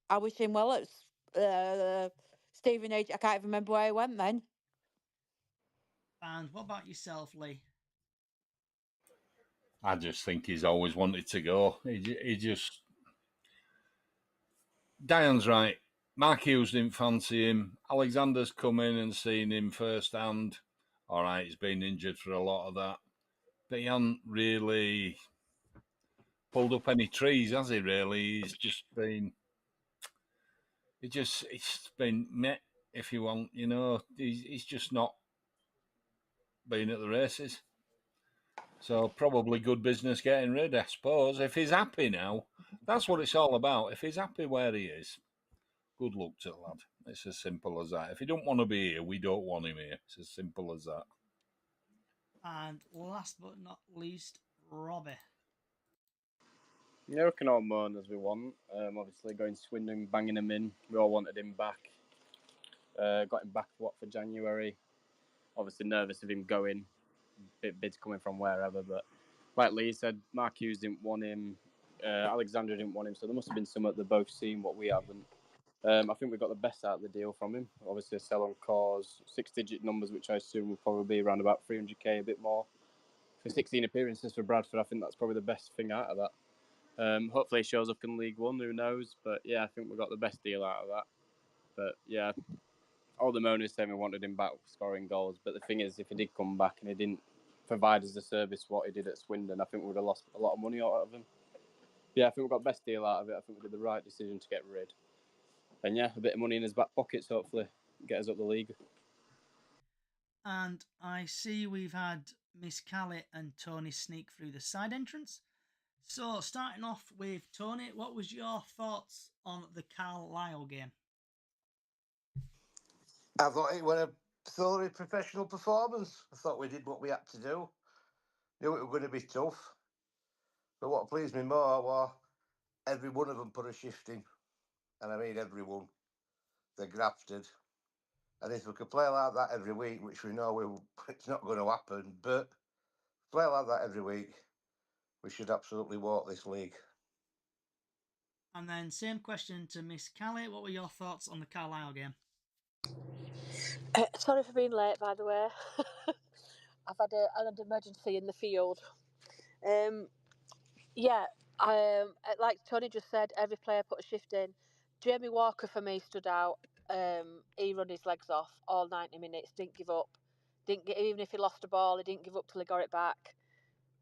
I wish him well at Stevenage. I can't even remember where he went then. And what about yourself, Lee? I just think he's always wanted to go. He just... Diane's right. Mark Hughes didn't fancy him. Alexander's come in and seen him firsthand. All right, he's been injured for a lot of that. But he hasn't really pulled up any trees, has he, really? He's just been... It's been met, if you want, you know. He's just not been at the races. So probably good business getting rid, I suppose. If he's happy now, that's what it's all about. If he's happy where he is, good luck to the lad. It's as simple as that. If he don't want to be here, we don't want him here. It's as simple as that. And last but not least, Robbie. Yeah, we can all moan as we want. Obviously, going Swindon, banging him in. We all wanted him back. Got him back, for January. Obviously, nervous of him going. Bids coming from wherever, but like Lee said, Mark Hughes didn't want him. Alexander didn't want him, so there must have been some that they've both seen what we haven't. I think we got the best out of the deal from him. Obviously, a sell on cause, 6-digit numbers, which I assume will probably be around about 300k, a bit more. For 16 appearances for Bradford, I think that's probably the best thing out of that. Hopefully, he shows up in League One. Who knows? But yeah, I think we got the best deal out of that. But yeah, all the moaners saying we wanted him back scoring goals. But the thing is, if he did come back and he didn't provide us the service what he did at Swindon, I think we would have lost a lot of money out of him. Yeah, I think we got the best deal out of it. I think we did the right decision to get rid. And yeah, a bit of money in his back pockets, hopefully, get us up the league. And I see we've had Miss Callie and Tony sneak through the side entrance. So, starting off with Tony, what was your thoughts on the Carlisle game? I thought it was a thoroughly professional performance. I thought we did what we had to do. Knew it was going to be tough. But what pleased me more was every one of them put a shift in. And I mean everyone. They grafted. And if we could play like that every week, which we know it's not going to happen, but play like that every week, we should absolutely walk this league. And then same question to Miss Callie. What were your thoughts on the Carlisle game? Sorry for being late, by the way. I've had an emergency in the field. Like Tony just said, every player put a shift in. Jamie Walker, for me, stood out. He run his legs off all 90 minutes, didn't give up. Even if he lost a ball, he didn't give up till he got it back.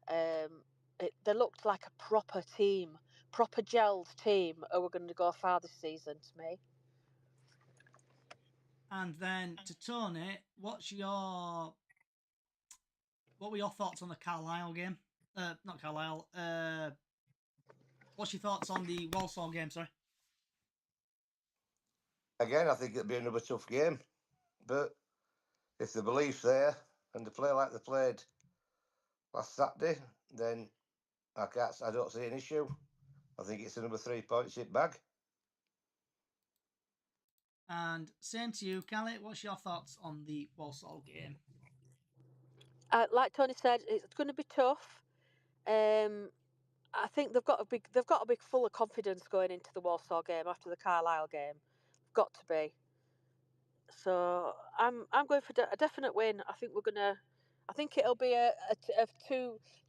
They looked like a proper team, proper gelled team who were going to go far this season to me. And then to Tony, what were your thoughts on the Carlisle game? Not Carlisle. What's your thoughts on the Walsall game, sorry? Again, I think it'll be another tough game. But if the belief's there and they play like they played last Saturday, then I don't see an issue. I think it's another 3 points hit bag. And same to you, Callie. What's your thoughts on the Walsall game? Like Tony said, it's going to be tough. I think they've got to be full of confidence going into the Walsall game after the Carlisle game. Got to be. So I'm going for a definite win. I think it'll be a two. You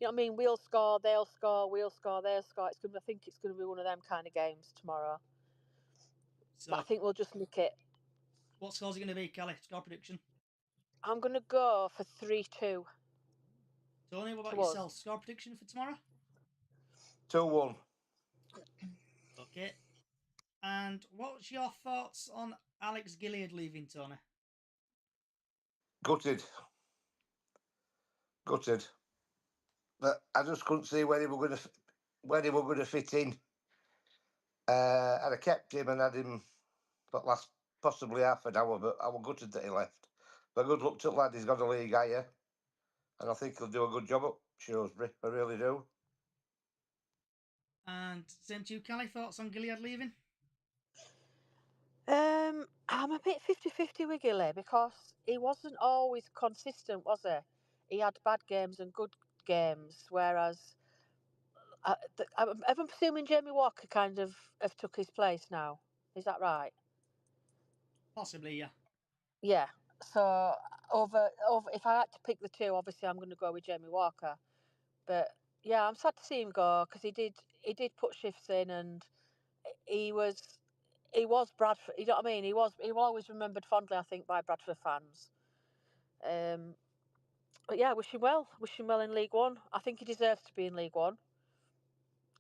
know what I mean? We'll score, they'll score, we'll score, they'll score. I think it's going to be one of them kind of games tomorrow. So But I think we'll just nick it. what score's it going to be, Kelly? Score prediction? I'm going to go for 3-2. Tony, what about To us. yourself? Score prediction for tomorrow? 2-1. Okay. And what's your thoughts on Alex Gilliard leaving, Tony? Gutted. But I just couldn't see where he were going to fit in. I'd have kept him and had him for last possibly half an hour, but I was gutted that he left. But good luck to the lad. He's got a league higher, and I think he'll do a good job at Shrewsbury. I really do. And same to you, Kelly. Thoughts on Gilliard leaving? I'm a bit 50-50 with Gilly because he wasn't always consistent, was he? He had bad games and good games, whereas I'm assuming Jamie Walker kind of have took his place now. Is that right? Possibly, yeah. Yeah. So over if I had to pick the two, obviously I'm going to go with Jamie Walker. But yeah, I'm sad to see him go because he did put shifts in and he was Bradford. You know what I mean? He was always remembered fondly, I think, by Bradford fans. But yeah, wish him well in League One. I think he deserves to be in League One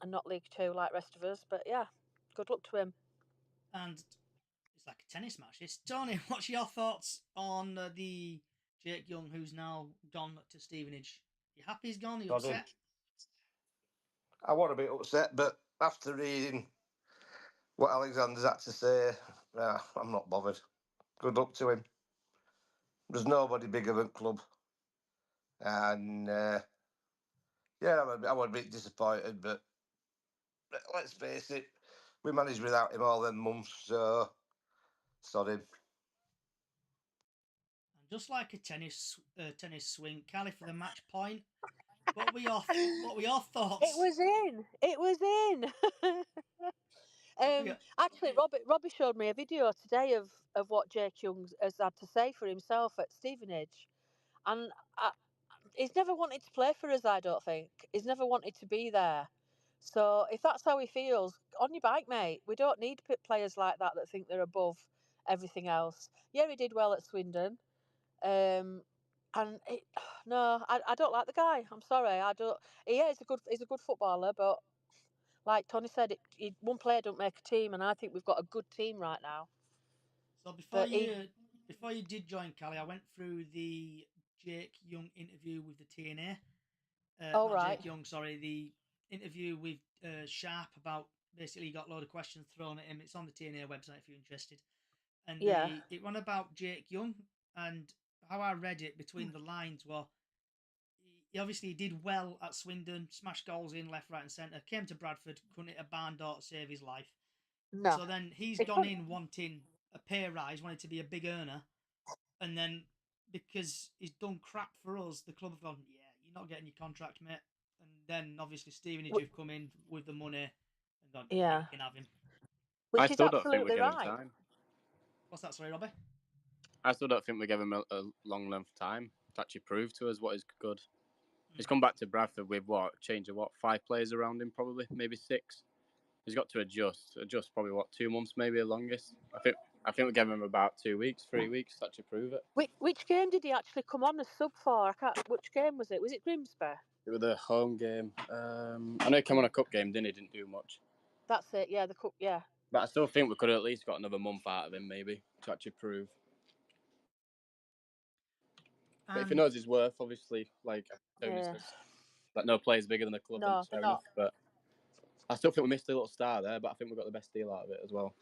and not League Two like rest of us. But yeah, good luck to him. And it's like a tennis match. It's Tony. What's your thoughts on the Jake Young, who's now gone to Stevenage? You happy he's gone? You upset? I was a bit upset, but after reading what Alexander's had to say, I'm not bothered. Good luck to him. There's nobody bigger than club, and yeah, I was a bit disappointed, but let's face it, we managed without him all them months, so sorry. And just like a tennis swing, Kelly, for the match point. What were your thoughts? It was in. Actually, Robbie showed me a video today of what Jake Young has had to say for himself at Stevenage, and he's never wanted to play for us. I don't think he's never wanted to be there. So if that's how he feels, on your bike, mate. We don't need players like that think they're above everything else. Yeah, he did well at Swindon, and no, I don't like the guy. I'm sorry, I don't. Yeah, he's a good footballer, but like Tony said, one player don't make a team, and I think we've got a good team right now. So before you did join, Kelly, I went through the Jake Young interview with the TNA. Jake Young, sorry, the interview with Sharp about basically he got a load of questions thrown at him. It's on the TNA website if you're interested. And it ran about Jake Young, and how I read it between the lines were he obviously did well at Swindon, smashed goals in left, right, and centre. Came to Bradford, couldn't hit a barn door to save his life. No. So then he's gone in wanting a pay rise, wanted to be a big earner, and then because he's done crap for us, the club have gone, yeah, you're not getting your contract, mate. And then obviously Stevenage have come in with the money and gone, yeah, you can have him. Which I is still don't think we absolutely gave him right. time. What's that, sorry, Robbie? I still don't think we gave him a long length time to actually prove to us what is good. He's come back to Bradford with change of 5 players around him, probably, maybe 6. He's got to adjust probably 2 months, maybe the longest. I think we gave him about 2 weeks, 3 weeks to actually prove it. Which game did he actually come on as sub for? Which game was it? Was it Grimsby? It was a home game. I know he came on a cup game, didn't he? Didn't do much. That's it, yeah, the cup, yeah. But I still think we could have at least got another month out of him, maybe, to actually prove. But if he knows his worth, obviously, like Tony says, that no player's bigger than the club, and fair enough. But I still think we missed a little star there, but I think we got the best deal out of it as well.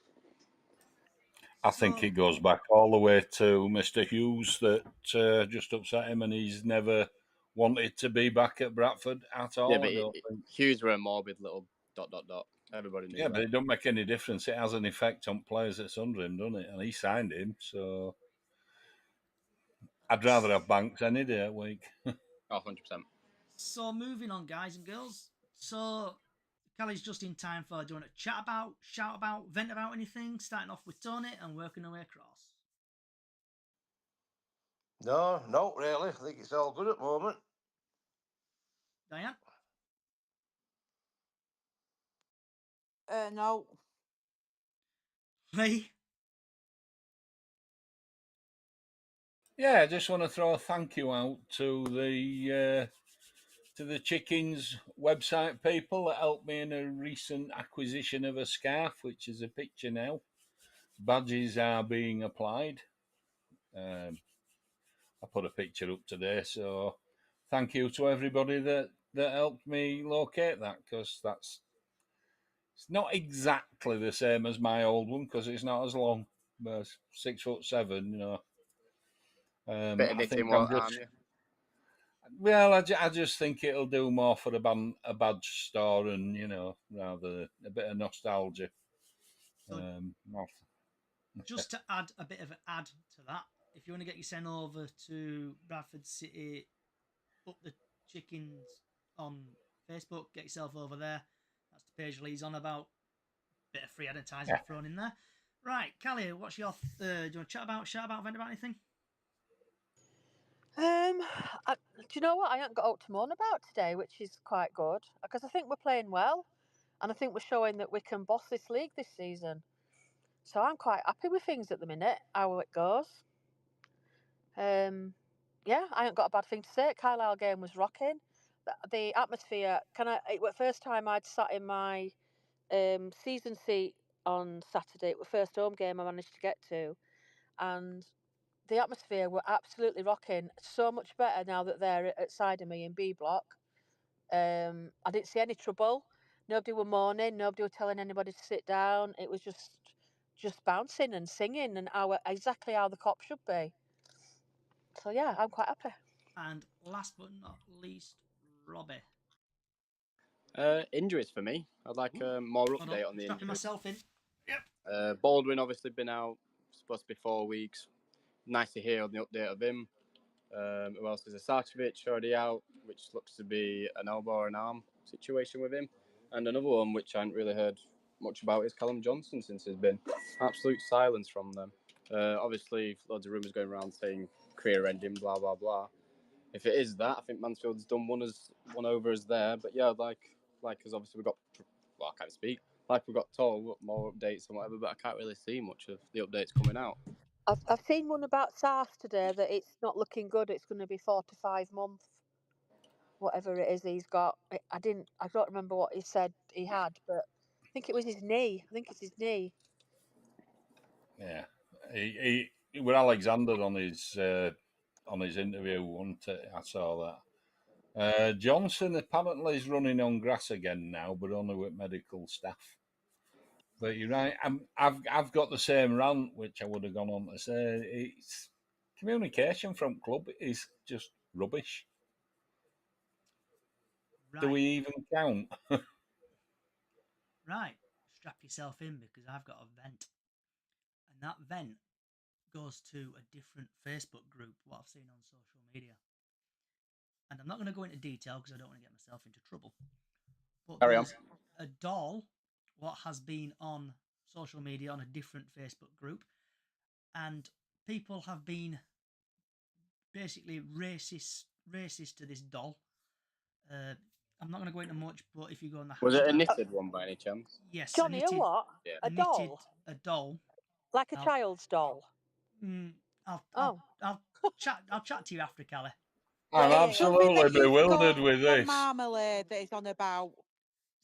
I think it goes back all the way to Mr. Hughes that just upset him, and he's never wanted to be back at Bradford at all. Yeah, but Hughes were a morbid little ... Everybody knew that. But it don't make any difference. It has an effect on players that's under him, doesn't it? And he signed him, so I'd rather have Banks any day a week. Oh, 100%. So moving on, guys and girls. So Callie's just in time for, do you want to chat about, shout about, vent about anything? Starting off with Tony and working our way across. No, not really. I think it's all good at the moment. Diane? No. Lee? Yeah, I just want to throw a thank you out to the Chickens website people that helped me in a recent acquisition of a scarf, which is a picture now. Badges are being applied. I put a picture up today, so thank you to everybody that helped me locate that, because it's not exactly the same as my old one because it's not as long, but 6'7", you know. Bit of I think knitting I'm work, just. aren't you? Well, I just think it'll do more for a badge store, and you know, rather a bit of nostalgia. So just to add a bit of an add to that, if you want to get your sent over to Bradford City Up the Chickens on Facebook, get yourself over there. That's the page Lee's on about. Bit of free advertising thrown in there. Right, Callie, what's your do you want to shout about, vent about anything? Do you know what I haven't got out to moan about today, which is quite good, because I think we're playing well, and I think we're showing that we can boss this league this season. So I'm quite happy with things at the minute, how it goes. Yeah, I haven't got a bad thing to say. Carlisle game was rocking. The atmosphere. It was the first time I'd sat in my season seat on Saturday. It was the first home game I managed to get to, and the atmosphere were absolutely rocking. So much better now that they're at side of me in B block. I didn't see any trouble. Nobody were moaning. Nobody were telling anybody to sit down. It was just bouncing and singing, and exactly how the cop should be. So yeah, I'm quite happy. And last but not least, Robbie. Injuries for me. I'd like more update on the strapping injuries. myself in. Yep. Baldwin obviously been out. Supposed to be 4 weeks. Nice to hear on the update of him. Who else is a Sarcevic already out, which looks to be an elbow or an arm situation with him. And another one which I haven't really heard much about is Callum Johnson, since there's been absolute silence from them. Obviously, loads of rumours going around saying career ending, blah blah blah. If it is that, I think Mansfield's done one over us there. But yeah, like as obviously we got, well, I can't speak. Like we got told more updates and whatever, but I can't really see much of the updates coming out. I've seen one about SARS today that it's not looking good. It's going to be 4 to 5 months, whatever it is he's got. I don't remember what he said he had, but I think it was his knee. I think it's his knee. Yeah, he with Alexander on his interview, wasn't it? I saw that. Johnson apparently is running on grass again now, but only with medical staff. But you're right. I've got the same rant, which I would have gone on to say. It's communication from club is just rubbish. Right. Do we even count? Right. Strap yourself in, because I've got a vent. And that vent goes to a different Facebook group, what I've seen on social media. And I'm not going to go into detail because I don't want to get myself into trouble. But there's a doll what has been on social media on a different Facebook group, and people have been basically racist to this doll. I'm not going to go into much, but if you go on the Was it a knitted one by any chance? Yes, Johnny, a what? Yeah. A doll? A doll, like a child's doll. I'll chat to you after, Callie. I'm absolutely bewildered with this. Marmalade that is on about.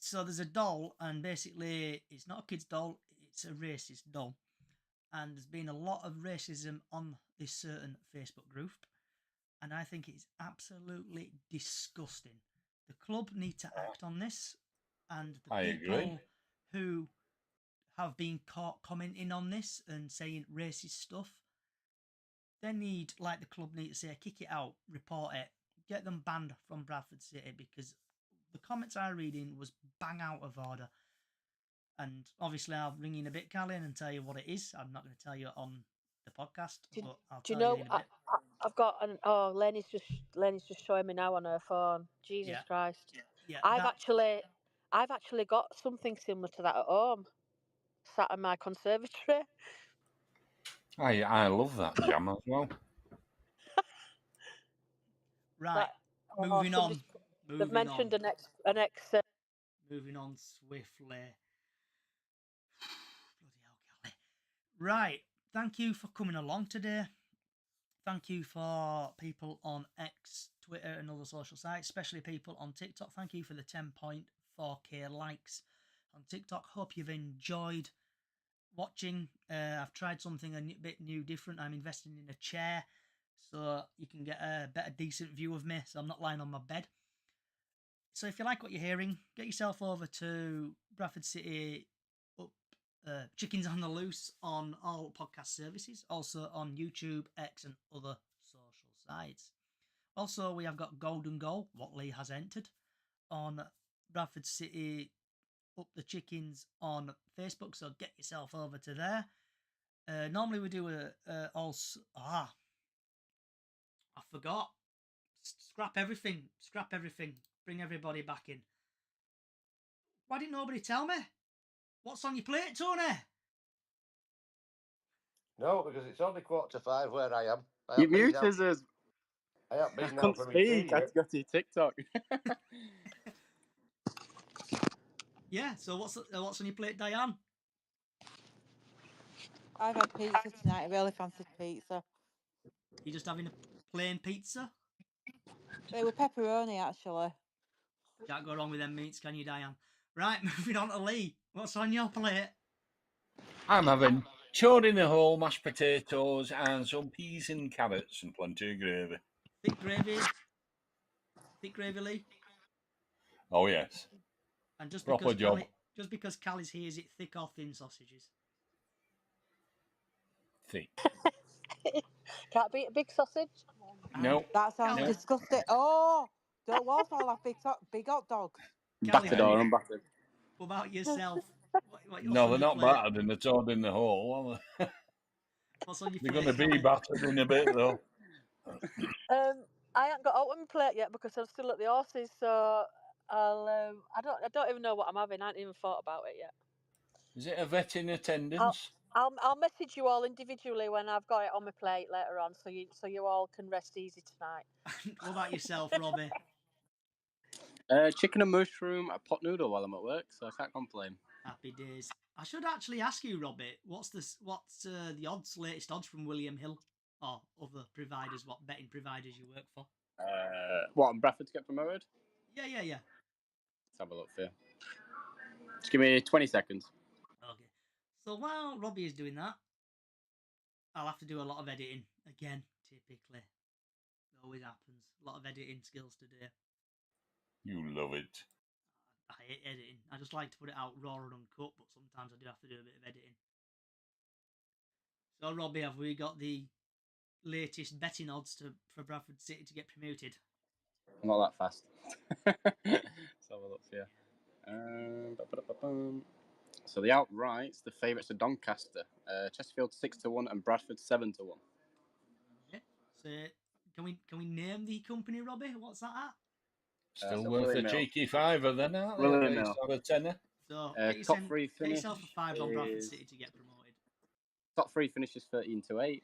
So there's a doll, and basically it's not a kid's doll, it's a racist doll. And there's been a lot of racism on this certain Facebook group, and I think it's absolutely disgusting. The club need to act on this, and the people who have been caught commenting on this and saying racist stuff, they need, like the club need to say, kick it out, report it, get them banned from Bradford City, because the comments I read in was bang out of order. And obviously I'll ring in a bit, Callie, and tell you what it is. I'm not going to tell you on the podcast, but I'll tell you in a bit. I've got an. Oh, Lenny's just showing me now on her phone. Jesus Yeah. Christ! Yeah, I've actually got something similar to that at home, sat in my conservatory. I love that jam as well. right. Oh, Moving on. They've Moving on. mentioned an ex. Moving on swiftly. Bloody hell, Callie. Right. Thank you for coming along today. Thank you for people on X, Twitter, and other social sites, especially people on TikTok. Thank you for the 10.4k likes on TikTok. Hope you've enjoyed watching. I've tried something a bit new, different. I'm investing in a chair so you can get a better, decent view of me, so I'm not lying on my bed. So if you like what you're hearing, get yourself over to Bradford City Up Chickens on the Loose on all podcast services, also on YouTube, X, and other social sites. Also, we have got Golden Goal, what Lee has entered, on Bradford City Up the Chickens on Facebook, so get yourself over to there. Normally we do I forgot. Scrap everything. Bring everybody back in. Why didn't nobody tell me? What's on your plate, Tony? No, because it's only 4:45 where I am. I You haven't been muted out. us. I haven't I been out couldn't from my speak. tea I had yet. to go to your TikTok. Yeah, so what's on your plate, Diane? I've had pizza tonight. I really fancied pizza. You just having a plain pizza? But with pepperoni, actually. Can't go wrong with them meats, can you, Diane? Right, moving on to Lee. What's on your plate? I'm having chowed in the hole, mashed potatoes, and some peas and carrots, and plenty of gravy. Thick gravy. Thick gravy, Lee. Oh yes, And just proper job. because Callie's here, is it thick or thin sausages? Thick. Can't beat a big sausage. No. That sounds Callie, disgusting. Oh, don't Walsall have big hot dogs? Callie, Battered or unbattered? what about yourself? What's No, on they're your not plate? battered and they're told in the hole. Are they? What's on your They're plate, going to be Callie? battered in a bit though. I haven't got out on my plate yet because I'm still at the horses, so I'll. I don't even know what I'm having. I haven't even thought about it yet. Is it a vet in attendance? I'll message you all individually when I've got it on my plate later on, so you all can rest easy tonight. What about yourself, Robbie? Chicken and mushroom, a pot noodle while I'm at work, so I can't complain. Happy days. I should actually ask you, Robbie, what's the latest odds from William Hill or other providers? What betting providers you work for? What, on Bradford to get promoted? Yeah. Let's have a look for you. Just give me 20 seconds. Okay. So while Robbie is doing that, I'll have to do a lot of editing again. Typically, it always happens. A lot of editing skills today. You love it. I hate editing. I just like to put it out raw and uncut, but sometimes I do have to do a bit of editing. So, Robbie, have we got the latest betting odds for Bradford City to get promoted? I'm not that fast. Let's have a look for you. So the outrights, the favourites are Doncaster, Chesterfield 6-1, and Bradford 7-1. Okay. So, can we name the company, Robbie? What's that at? Still So worth Willie a Mill. cheeky fiver then, aren't they? Willie At least Mill. out of tenner. So Top three get finish yourself a fiver on Bradford is City to get promoted. top three finishes 13-8,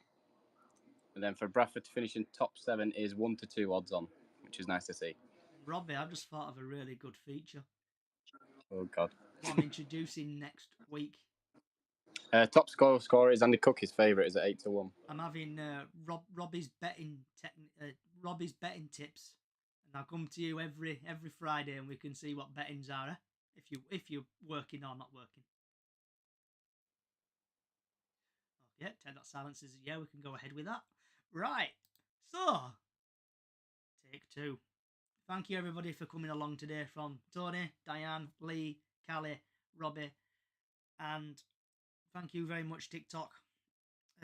and then for Bradford to finish in top 7 is 1-2 odds on, which is nice to see. Robbie, I've just thought of a really good feature. Oh God. What I'm introducing next week. Top scorer is Andy Cook. His favourite is at 8-1. I'm having Robbie's betting tips, and I'll come to you every Friday, and we can see what bettings are. If you're working or not working. Okay, Ted silence is yeah. We can go ahead with that. Right. So take 2. Thank you everybody for coming along today from Tony, Diane, Lee, Callie, Robbie, and thank you very much TikTok.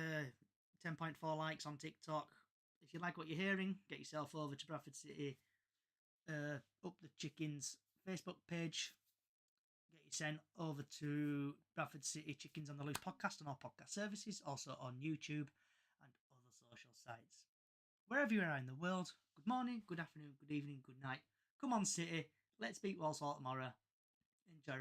10.4 likes on TikTok. If you like what you're hearing, get yourself over to Bradford City Up the Chickens Facebook page. Get you sent over to Bradford City Chickens on the Loose podcast on all podcast services, also on YouTube and other social sites. wherever you are in the world, good morning, good afternoon, good evening, good night. Come on, City. Let's beat Walsall tomorrow. Enjoy.